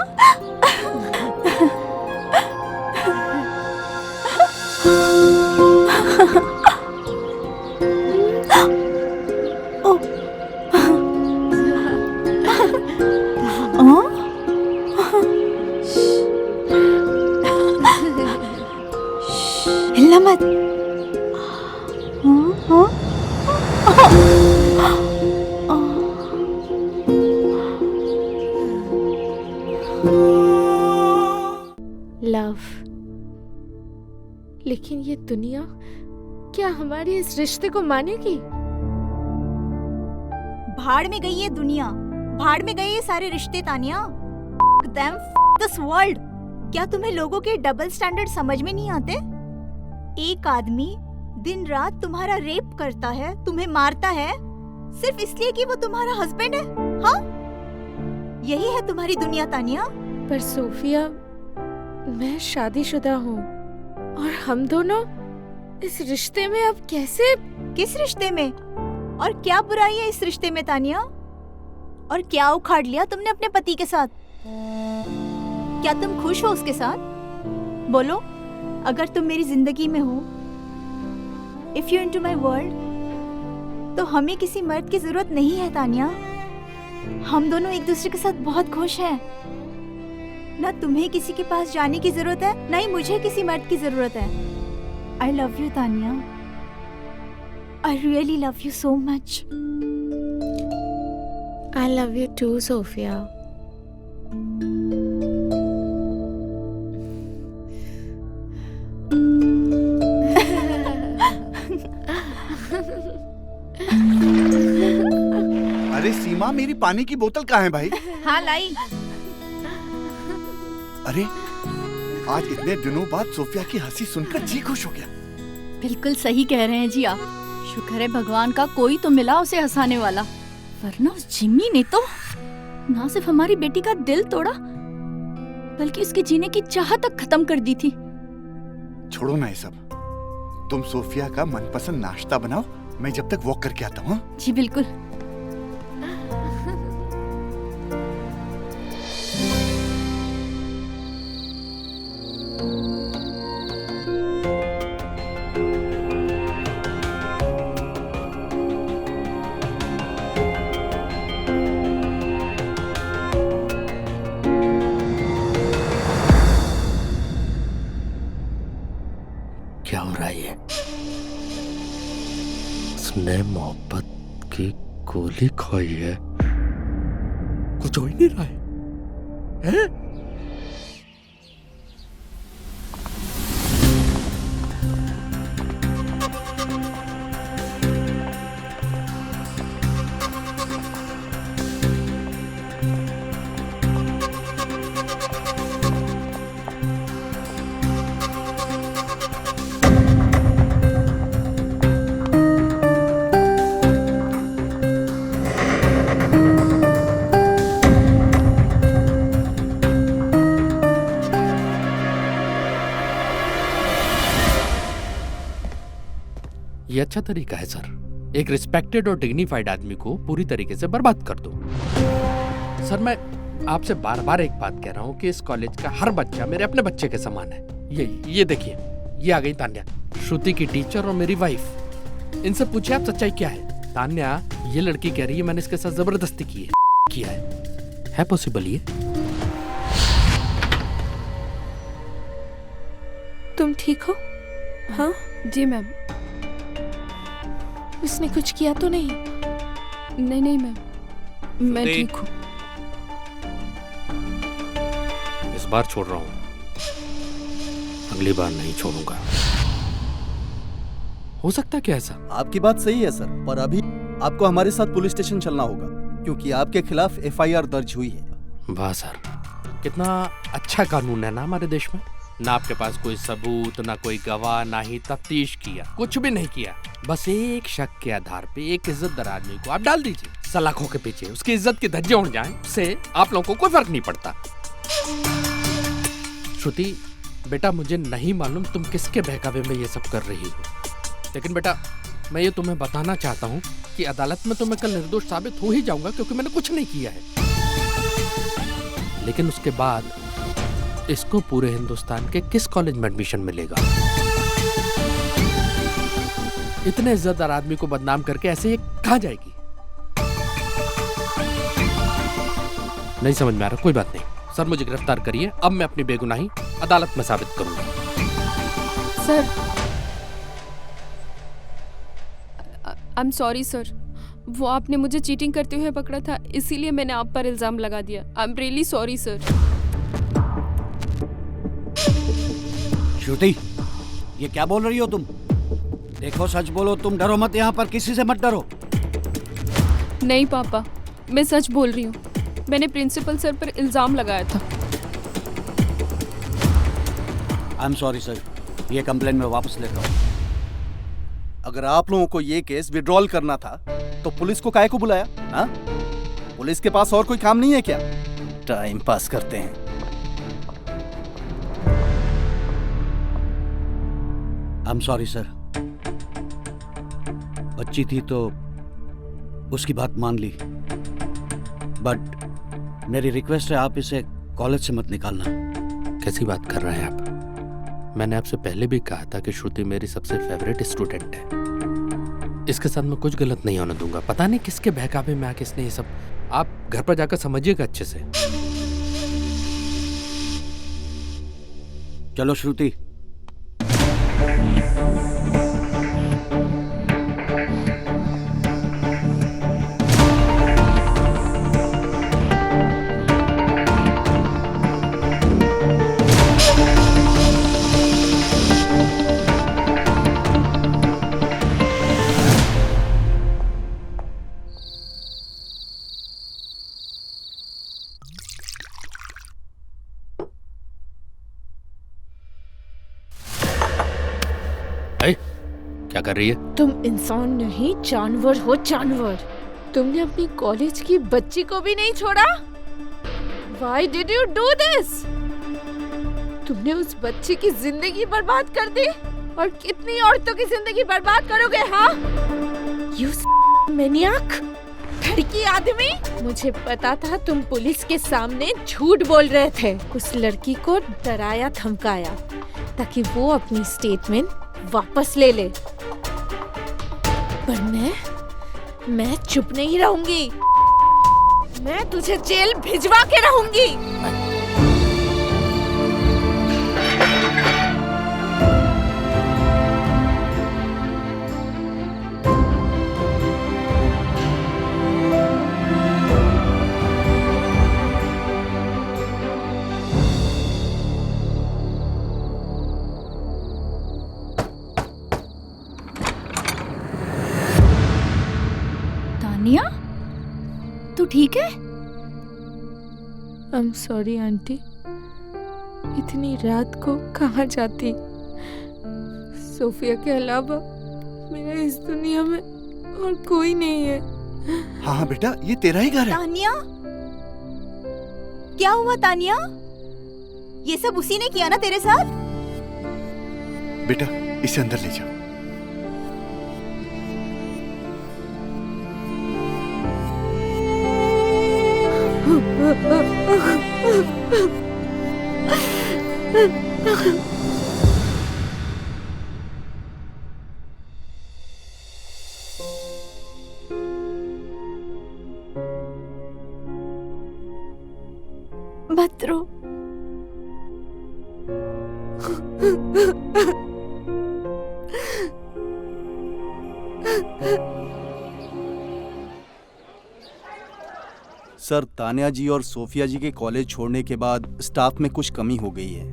हिलना मत। लव, लेकिन ये दुनिया क्या हमारे इस रिश्ते को मानेगी? भाड़ में गई ये दुनिया, भाड़ में गए ये सारे रिश्ते तानिया। Them this world। क्या तुम्हें लोगों के डबल स्टैंडर्ड समझ में नहीं आते? एक आदमी दिन रात तुम्हारा रेप करता है, तुम्हें मारता है, सिर्फ इसलिए कि वो तुम्हारा हस्बैंड है। हाँ, यही है तुम्हारी दुनिया तानिया। पर सोफिया, मैं शादीशुदा हूँ और हम दोनों इस रिश्ते में अब कैसे? किस रिश्ते में? और क्या बुराई है इस रिश्ते में तानिया? और क्या उखाड़ लिया तुमने अपने पति के साथ? क्या तुम खुश हो उसके साथ? बोलो, अगर तुम मेरी जिंदगी में हो, if you into my world, तो हमें किसी मर्द की जरूरत नहीं है तानिया। हम दोनों एक दूसरे के साथ बहुत खुश हैं। ना तुम्हें किसी के पास जाने की जरूरत है, ना ही मुझे किसी मर्द की जरूरत है। I love you, Tanya. I really love you so much. I love you too, Sophia. अरे सीमा, मेरी पानी की बोतल कहाँ है भाई? हाँ लाई। अरे आज इतने दिनों बाद सोफिया की हंसी सुनकर जी खुश हो गया। बिल्कुल सही कह रहे हैं जी आप। शुक्र है भगवान का कोई तो मिला उसे हंसाने वाला, वरना उस जिम्मी ने तो ना सिर्फ हमारी बेटी का दिल तोड़ा, बल्कि उसके जीने की चाह तक खत्म कर दी थी। छोड़ो ना ये सब, तुम सोफिया का मनपसंद नाश्ता बनाओ, मैं जब तक वॉक करके आता हूँ। जी बिल्कुल। क्या हो रहा है ये? उसने मोहब्बत की गोली खाई है, कुछ हो ही नहीं रहा है? ये अच्छा तरीका है सर, एक रिस्पेक्टेड और डिग्निफाइड आदमी को पूरी तरीके से बर्बाद कर दो। सर मैं आपसे बार बार एक बात कह रहा हूँ कि इस कॉलेज का हर बच्चा मेरे अपने बच्चे के समान है। ये देखिए, ये आ गई तान्या, श्रुति की टीचर और मेरी वाइफ। इनसे पूछिए आप सच्चाई क्या है। तान्या, ये लड़की कह रही है मैंने इसके साथ जबरदस्ती की है। किया है पॉसिबल ये? तुम ठीक हो? हाँ जी मैम। उसने कुछ किया तो नहीं? नहीं नहीं मैम, मैं ठीक हूँ। इस बार छोड़ रहा हूँ, अगली बार नहीं छोड़ूंगा। हो सकता क्या ऐसा? आपकी बात सही है सर, पर अभी आपको हमारे साथ पुलिस स्टेशन चलना होगा क्योंकि आपके खिलाफ एफआईआर दर्ज हुई है। वाह सर, कितना अच्छा कानून है ना हमारे देश में। ना आपके पास कोई सबूत, ना कोई गवाह, ना ही तफ्तीश किया, कुछ भी नहीं किया। बस एक शक के आधार पे एक इज्जतदार आदमी को आप डाल दीजिए सलाखों के पीछे, उसकी इज्जत के धज्जे उड़ जाएं, उससे आप लोगों को कोई फर्क नहीं पड़ता। श्रुति बेटा, मुझे नहीं मालूम तुम किसके बहकावे में ये सब कर रही हो, लेकिन बेटा मैं ये तुम्हें बताना चाहता हूँ कि अदालत में तो मैं कल निर्दोष साबित हो ही जाऊंगा क्योंकि मैंने कुछ नहीं किया है। लेकिन उसके बाद इसको पूरे हिंदुस्तान के किस कॉलेज में एडमिशन मिलेगा? इतने इज्जतदार आदमी को बदनाम करके ऐसे ये कहां जाएगी? नहीं समझ में आ रहा। कोई बात नहीं सर, मुझे गिरफ्तार करिए, अब मैं अपनी बेगुनाही अदालत में साबित करूंगा। Sir I am sorry sir, वो आपने मुझे चीटिंग करते हुए पकड़ा था, इसीलिए मैंने आप पर इल्जाम लगा दिया। I am really sorry sir. Shruti, ये क्या बोल रही हो तुम? देखो सच बोलो, तुम डरो मत, यहाँ पर किसी से मत डरो। नहीं पापा, मैं सच बोल रही हूँ, मैंने प्रिंसिपल सर पर इल्जाम लगाया था। आई एम सॉरी सर, ये कंप्लेन मैं वापस लेता हूँ। अगर आप लोगों को ये केस विड्रॉल करना था तो पुलिस को काहे को बुलाया? हाँ, पुलिस के पास और कोई काम नहीं है क्या? टाइम पास करते हैं। आई एम सॉरी सर, बच्ची थी तो उसकी बात मान ली, बट मेरी रिक्वेस्ट है आप इसे कॉलेज से मत निकालना। कैसी बात कर रहे हैं आप? मैंने आपसे पहले भी कहा था कि श्रुति मेरी सबसे फेवरेट स्टूडेंट है, इसके साथ मैं कुछ गलत नहीं होने दूंगा। पता नहीं किसके बहकावे में आके इसने ये सब, आप घर पर जाकर समझिएगा अच्छे से। चलो श्रुति। क्या कर रही है? तुम इंसान नहीं, जानवर हो, जानवर। तुमने अपनी कॉलेज की बच्ची को भी नहीं छोड़ा। Why did you do this? तुमने उस बच्ची की जिंदगी बर्बाद कर दी और कितनी औरतों की जिंदगी बर्बाद करोगे? हाँ, You maniac, लड़की आदमी। मुझे पता था तुम पुलिस के सामने झूठ बोल रहे थे। उस लड़की को डराया धमकाया ताकि वो अपनी स्टेटमेंट वापस ले ले, पर मैं चुप नहीं रहूंगी। मैं तुझे जेल भिजवा के रहूंगी। तानिया, तू ठीक है? आई एम सॉरी आंटी, इतनी रात को कहाँ जाती? सोफिया के अलावा मेरा इस दुनिया में और कोई नहीं है। हाँ बेटा, ये तेरा ही घर है। तानिया, क्या हुआ तानिया? ये सब उसी ने किया ना तेरे साथ? बेटा, इसे अंदर ले जाओ। मत रो। सर, तान्या जी और सोफिया जी के कॉलेज छोड़ने के बाद स्टाफ में कुछ कमी हो गई है।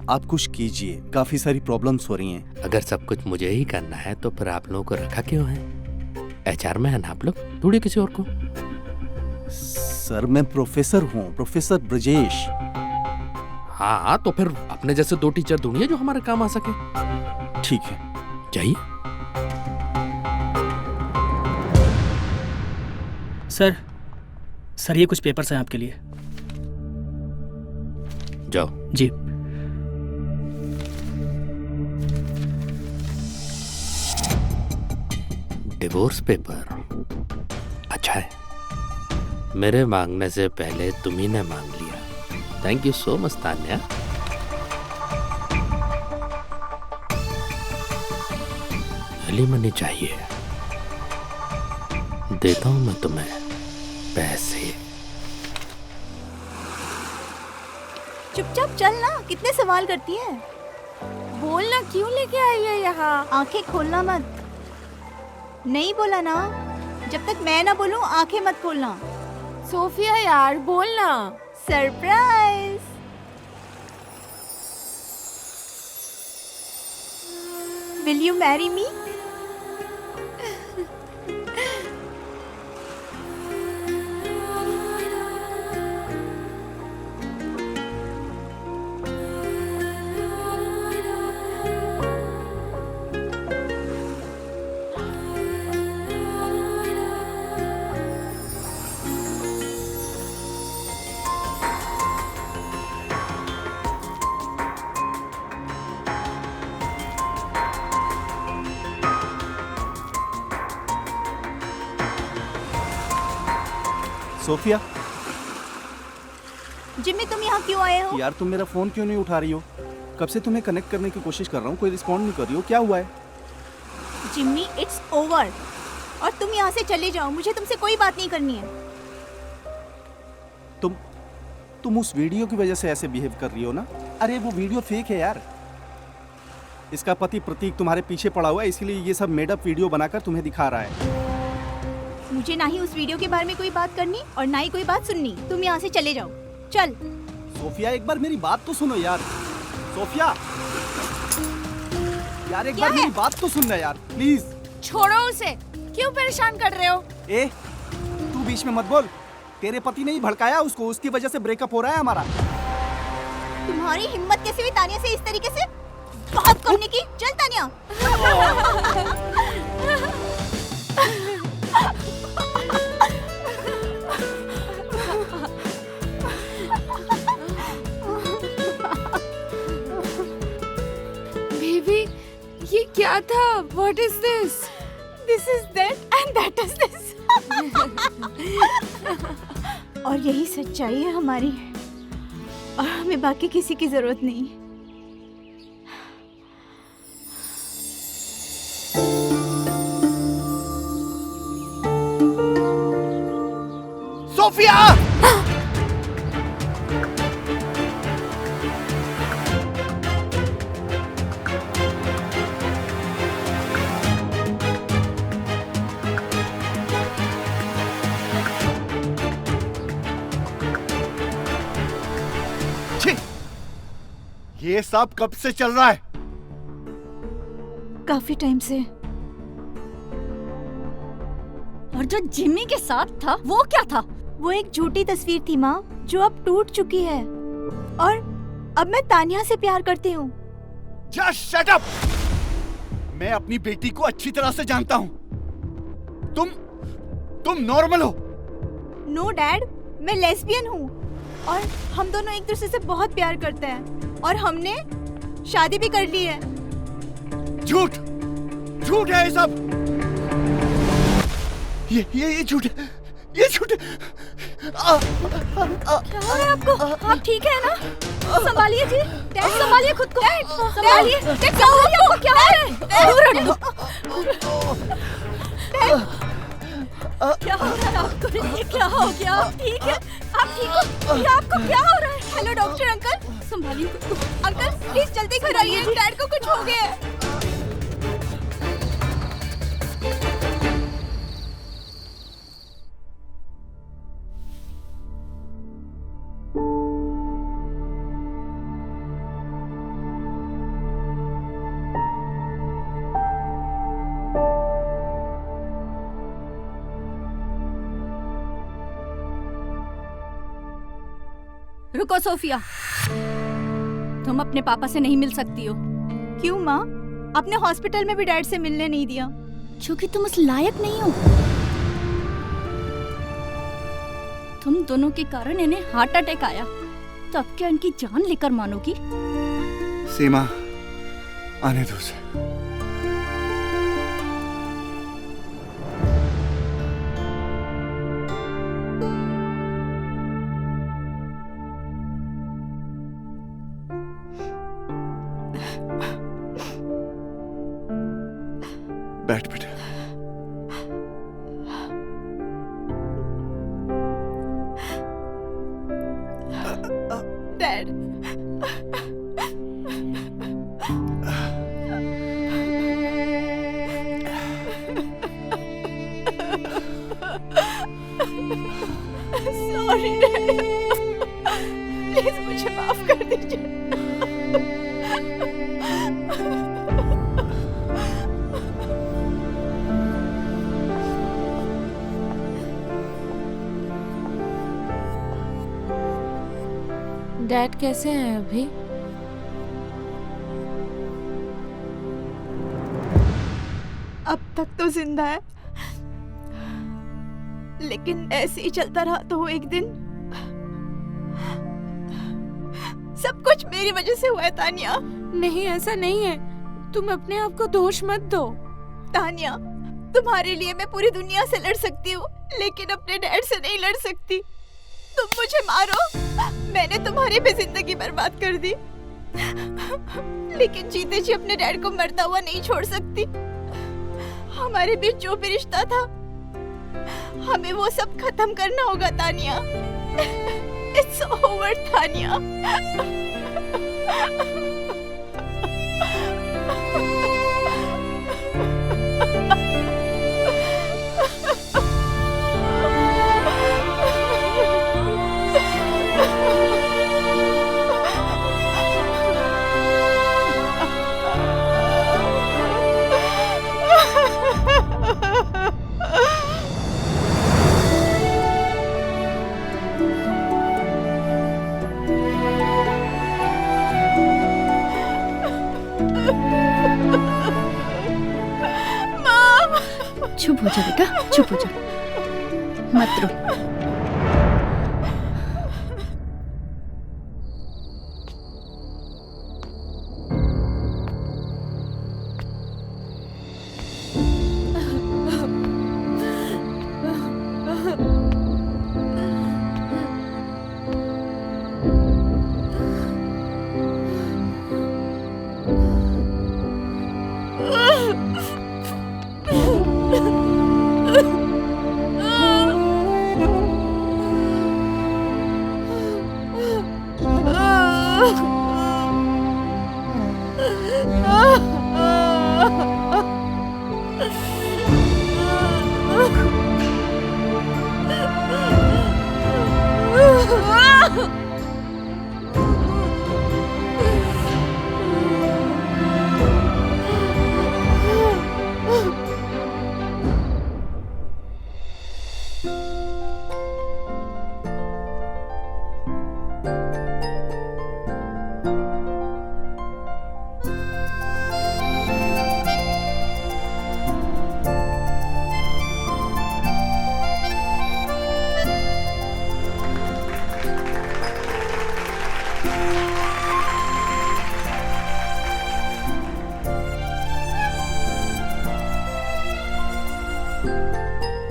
आप कुछ कीजिए, काफी सारी प्रॉब्लम्स हो रही हैं। अगर सब कुछ मुझे ही करना है तो फिर आप लोगों को रखा क्यों है? HR में है ना आप लोग, थोड़ी किसी और को। सर, मैं प्रोफेसर हूँ, प्रोफेसर ब्रजेश। हाँ, तो फिर अपने जैसे 2 टीचर ढूंढिए जो हमारे काम आ सके। ठीक है, जाइए। सर ये कुछ पेपर्स हैं आपके लिए। जाओ। जी। डिवोर्स पेपर, अच्छा है। मेरे मांगने से पहले तुम्ही ने मांग लिया। Thank you so much Tanya. Alimony चाहिए, देता हूं मैं तुम्हें पैसे। चुपचाप चल ना, कितने सवाल करती है। बोलना क्यों लेके आई है यहाँ? आंखें खोलना मत। नहीं बोला ना, जब तक मैं ना बोलूं आंखें मत खोलना। सोफिया यार बोलना। Surprise. Will you marry me? Sophia. Jimmy, तुम यहाँ क्यों आए हो? यार, तुम मेरा फोन क्यों नहीं उठा रही हो? कब से तुम्हें कनेक्ट करने की कोशिश कर रहा हूँ, कोई रिस्पॉन्ड नहीं कर रही हो, क्या हुआ है? जिम्मी, इट्स ओवर और तुम यहाँ से चले जाओ, मुझे तुमसे कोई बात नहीं करनी है। तुम उस वीडियो की वजह से ऐसे बिहेव कर रही हो ना? अरे वो वीडियो फेक है यार। इसका पति प्रतीक तुम्हारे पीछे पड़ा हुआ है, इसीलिए ये सब मेडअप वीडियो बनाकर तुम्हें दिखा रहा है। मुझे ना ही उस वीडियो के बारे में कोई बात करनी और ना ही कोई बात सुननी। तुम यहाँ से चले जाओ, चल। सोफिया, एक बार मेरी बात तो सुनो यार। सोफिया यार, एक बार मेरी बात तो सुन ले यार, प्लीज। छोड़ो उसे, क्यों परेशान कर रहे हो? ए, तू बीच में मत बोल। तेरे पति ने ही भड़काया उसको, उसकी वजह से ब्रेकअप हो रहा है हमारा। तुम्हारी हिम्मत कैसे हुई तानिया से इस तरीके से बात करने की? चल तानिया। बेबी, ये क्या था? What is this? This is that and that is this. और यही सच्चाई है हमारी, और हमें बाकी किसी की जरूरत नहीं। सोफिया! ये सब कब से चल रहा है? काफी टाइम से। और जो जिम्मी के साथ था वो क्या था? वो एक झूठी तस्वीर थी माँ, जो अब टूट चुकी है। और अब मैं तानिया से प्यार करती हूँ। Just shut up! मैं अपनी बेटी को अच्छी तरह से जानता हूँ। तुम नॉर्मल हो। नो डैड, मैं लेस्बियन हूँ और हम दोनों एक दूसरे से बहुत प्यार करते हैं और हमने शादी भी कर ली है। झूठ है ये सब। ये झूठ है, ये झूठ है। क्या है आपको? आप ठीक है ना? संभालिए जी, डैड संभालिए खुद को। संभालिए, क्या हुआ आपको? क्या है? दूर हटो। क्या हो रहा है आपको? ये क्या हो गया? आप ठीक है? आप ठीक हो? ये आपको क्या हो रहा है? हेलो डॉक्टर अंकल, संभालिए अंकल, प्लीज जल्दी घर आइए, डैड को कुछ हो गया है। रुको सोफिया, तुम अपने पापा से नहीं मिल सकती हो। क्यों माँ? आपने हॉस्पिटल में भी डैड से मिलने नहीं दिया। क्योंकि तुम उस लायक नहीं हो। तुम दोनों के कारण इन्हें हार्ट अटैक आया, तो अब क्या इनकी जान लेकर मानोगी? सीमा, आने दो उसे। बैठ बेटा। डैड, सॉरी डैड, प्लीज मुझे माफ कर दीजिए। डैड कैसे हैं अभी? अब तक तो जिंदा है, लेकिन ऐसे ही चलता रहा तो एक दिन सब कुछ मेरी वजह से हुआ है। तानिया, नहीं, ऐसा नहीं है। तुम अपने आप को दोष मत दो। तानिया, तुम्हारे लिए मैं पूरी दुनिया से लड़ सकती हूँ, लेकिन अपने डैड से नहीं लड़ सकती। तुम मुझे मारो, मैंने तुम्हारी भी जिंदगी बर्बाद कर दी, लेकिन जीते जी अपने डैड को मरता हुआ नहीं छोड़ सकती। हमारे बीच जो भी रिश्ता था, हमें वो सब खत्म करना होगा तानिया। It's over Tania. चुप हो जा बेटा, चुप हो जा, मत रो।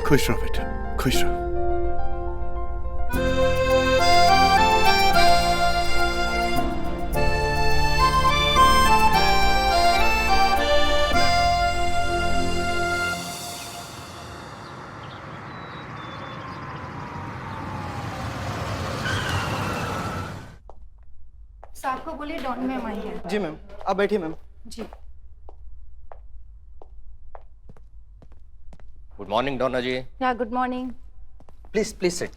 खुश रहो बेटा, खुश रहो। को बोलिए डॉन मैम आई है। जी मैम, आप बैठिए मैम। जी। गुड मॉर्निंग डोना जी। या good morning. Please please sit.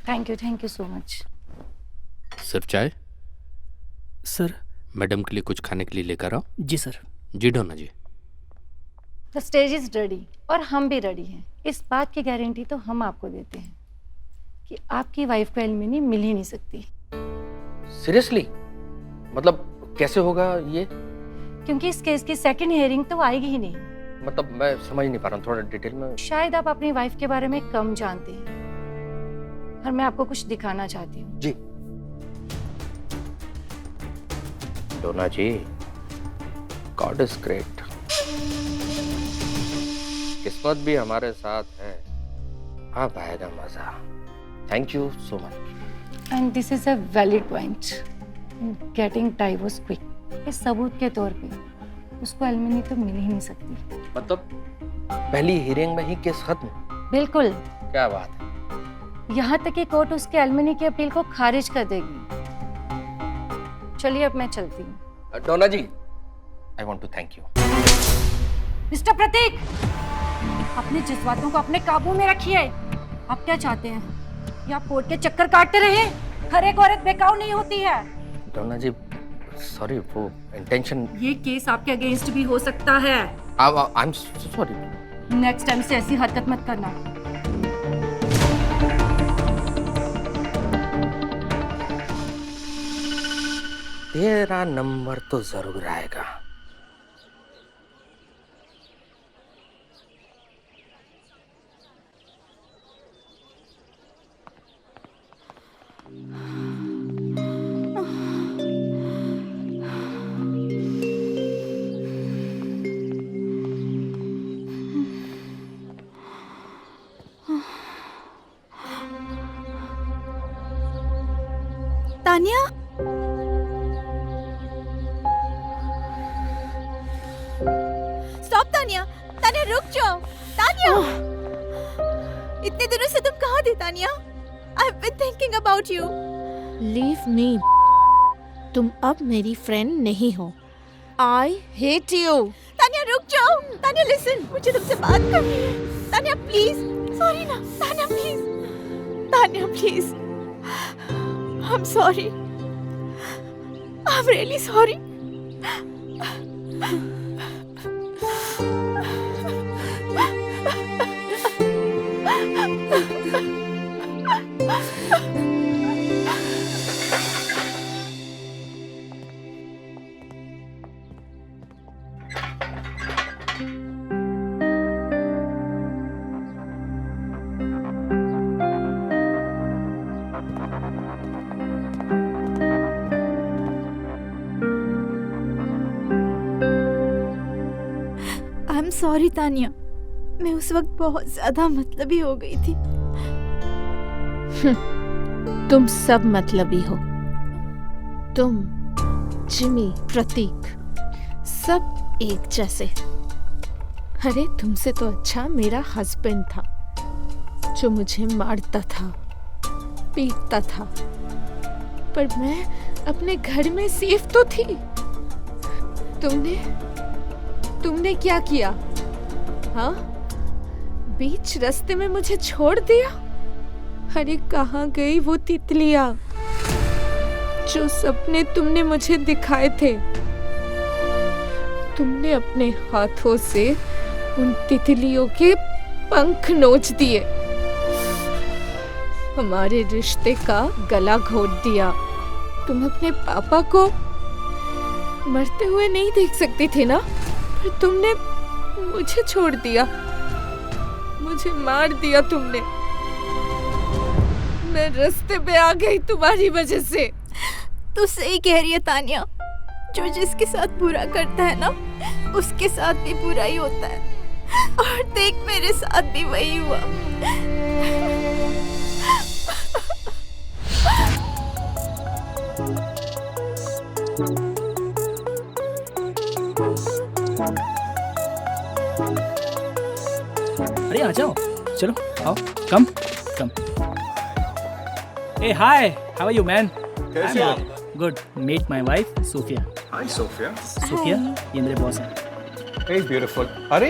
Thank you so much. सिर्फ चाय? सर। मैडम के लिए कुछ खाने के लिए लेकर आओ। जी सर। जी Dona ji. The stage is ready और हम भी रेडी हैं। इस बात की गारंटी तो हम आपको देते हैं कि आपकी वाइफ को एलुमनी मिल ही नहीं सकती। सीरियसली? मतलब कैसे होगा ये? क्योंकि इस केस की सेकंड हियरिंग तो आएगी ही नहीं। मतलब मैं समझ नहीं पा रहा हूँ, थोड़ा डिटेल में। शायद आप अपनी वाइफ के बारे में कम जानते हैं और मैं आपको कुछ दिखाना चाहती हूँ। जी। डोना जी, गॉड इज ग्रेट। किस्मत भी हमारे साथ है, अब आएगा मजा। Thank you so much. And this is a valid point. Getting divorce quick इस सबूत के तौर पे उसको एलुमनी तो मिल ही नहीं सकती। मतलब पहली हियरिंग में ही केस खत्म? बिल्कुल। क्या बात है। यहाँ तक कि कोर्ट उसके एलुमनी की अपील को खारिज कर देगी। चलिए अब मैं चलती हूँ। Dona ji, I want to thank you. Mister Prateek, अपने जज्बातों को अपने काबू में रखिए। आप क्या चाहते हैं? या आप कोर्ट के चक्कर काटते रहे? हर एक औरत बेकाऊ नहीं होती है। डोना जी, सॉरी, वो इंटेंशन। ये केस आपके अगेंस्ट भी हो सकता है। आई एम सॉरी। नेक्स्ट टाइम से ऐसी हरकत मत करना। तेरा नंबर तो जरूर आएगा। तानिया, स्टॉप तानिया। तानिया रुक जाओ। तानिया, इतने दिनों से तुम कहाँ थी Tania? I've been thinking about you. Leave me. तुम अब मेरी फ्रेंड नहीं हो। I hate you. तानिया रुक जाओ। तानिया लिसन, मुझे तुमसे बात करनी है। तानिया प्लीज। सॉरी ना। Tania please. Tania please. I'm sorry. I'm really sorry. Sorry Tania, मैं उस वक्त बहुत ज्यादा मतलबी हो गई थी। तुम सब मतलबी हो। तुम, जिमी, प्रतीक, सब एक जैसे। अरे तुमसे तो अच्छा मेरा हस्बैंड था, जो मुझे मारता था, पीटता था, पर मैं अपने घर में सेफ तो थी। तुमने क्या किया? हाँ, बीच रास्ते में मुझे छोड़ दिया। अरे कहाँ गई वो तितलियां जो सपने तुमने मुझे दिखाए थे? तुमने अपने हाथों से उन तितलियों के पंख नोच दिए, हमारे रिश्ते का गला घोट दिया। तुम अपने पापा को मरते हुए नहीं देख सकती थी ना? पर तुमने मुझे छोड़ दिया, मुझे मार दिया तुमने। मैं रास्ते पे आ गई तुम्हारी वजह से। तू सही कह रही है तानिया, जो जिसके साथ बुरा करता है ना, उसके साथ भी बुरा ही होता है। और देख मेरे साथ भी वही हुआ। अरे आ जाओ, चलो आओ, कम। ए hi, how are you man? कैसे हो? Good, meet my wife Sophia. Hi Sophia. Sophia, ये मेरे बॉस हैं। Hey beautiful. अरे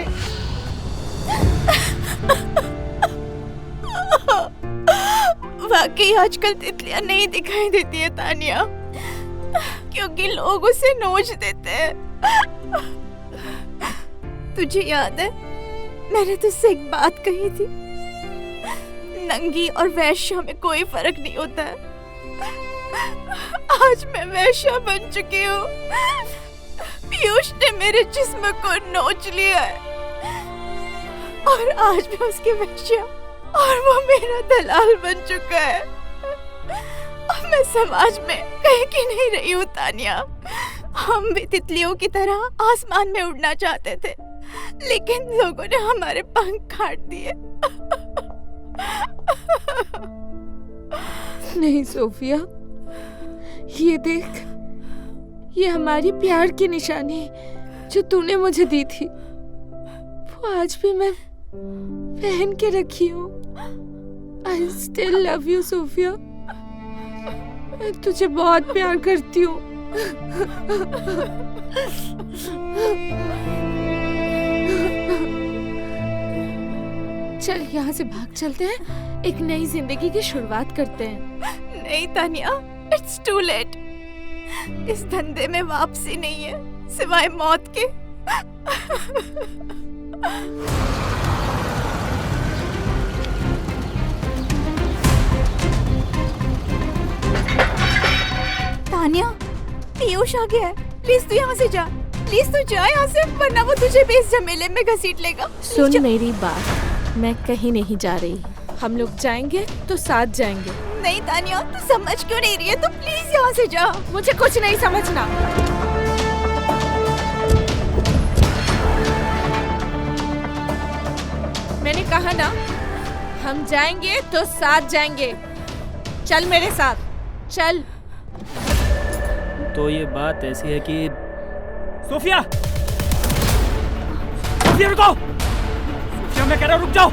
वाकई आजकल तितलियां नहीं दिखाई देती है तानिया, क्योंकि लोग उसे नोच देते हैं। तुझे याद है मैंने तुझसे एक बात कही थी, नंगी और वैश्या में कोई फर्क नहीं होता है। आज मैं वैश्या बन चुकी हूँ। पीयूष ने मेरे जिस्म को नोच लिया है और आज मैं उसकी वैश्या और वो मेरा दलाल बन चुका है। अब मैं समाज में कहीं की नहीं रही हूँ तानिया। हम भी तितलियों की तरह आसमान में उड़ना चाहते थे, लेकिन लोगों ने हमारे पंख काट दिए। नहीं सोफिया, ये देख, ये हमारी प्यार की निशानी जो तूने मुझे दी थी, वो आज भी मैं पहन के रखी हूँ। I still love you Sophia, मैं तुझे बहुत प्यार करती हूँ। चल यहाँ से भाग चलते हैं, एक नई जिंदगी की शुरुआत करते हैं। नहीं तानिया, इट्स टू लेट। इस धंधे में वापसी नहीं है सिवाय मौत के। तानिया, पीयूष आ गया है। प्लीज तू यहाँ से जा, प्लीज तू जा यहाँ से, वरना वो तुझे भी इस झमेले में घसीट लेगा। सुन मेरी बात, मैं कहीं नहीं जा रही। हम लोग जाएंगे तो साथ जाएंगे। नहीं तानिया, तू समझ क्यों नहीं रही है? तू प्लीज यहाँ से जा। मुझे कुछ नहीं समझना। मैंने कहा ना, हम जाएंगे तो साथ जाएंगे। चल मेरे साथ, चल। तो ये बात ऐसी है कि सोफिया, सोफिया रुको। सोफिया, मैं कह रहा हूँ रुक जाओ।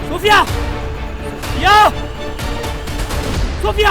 Sophia, Sophia, Sophia.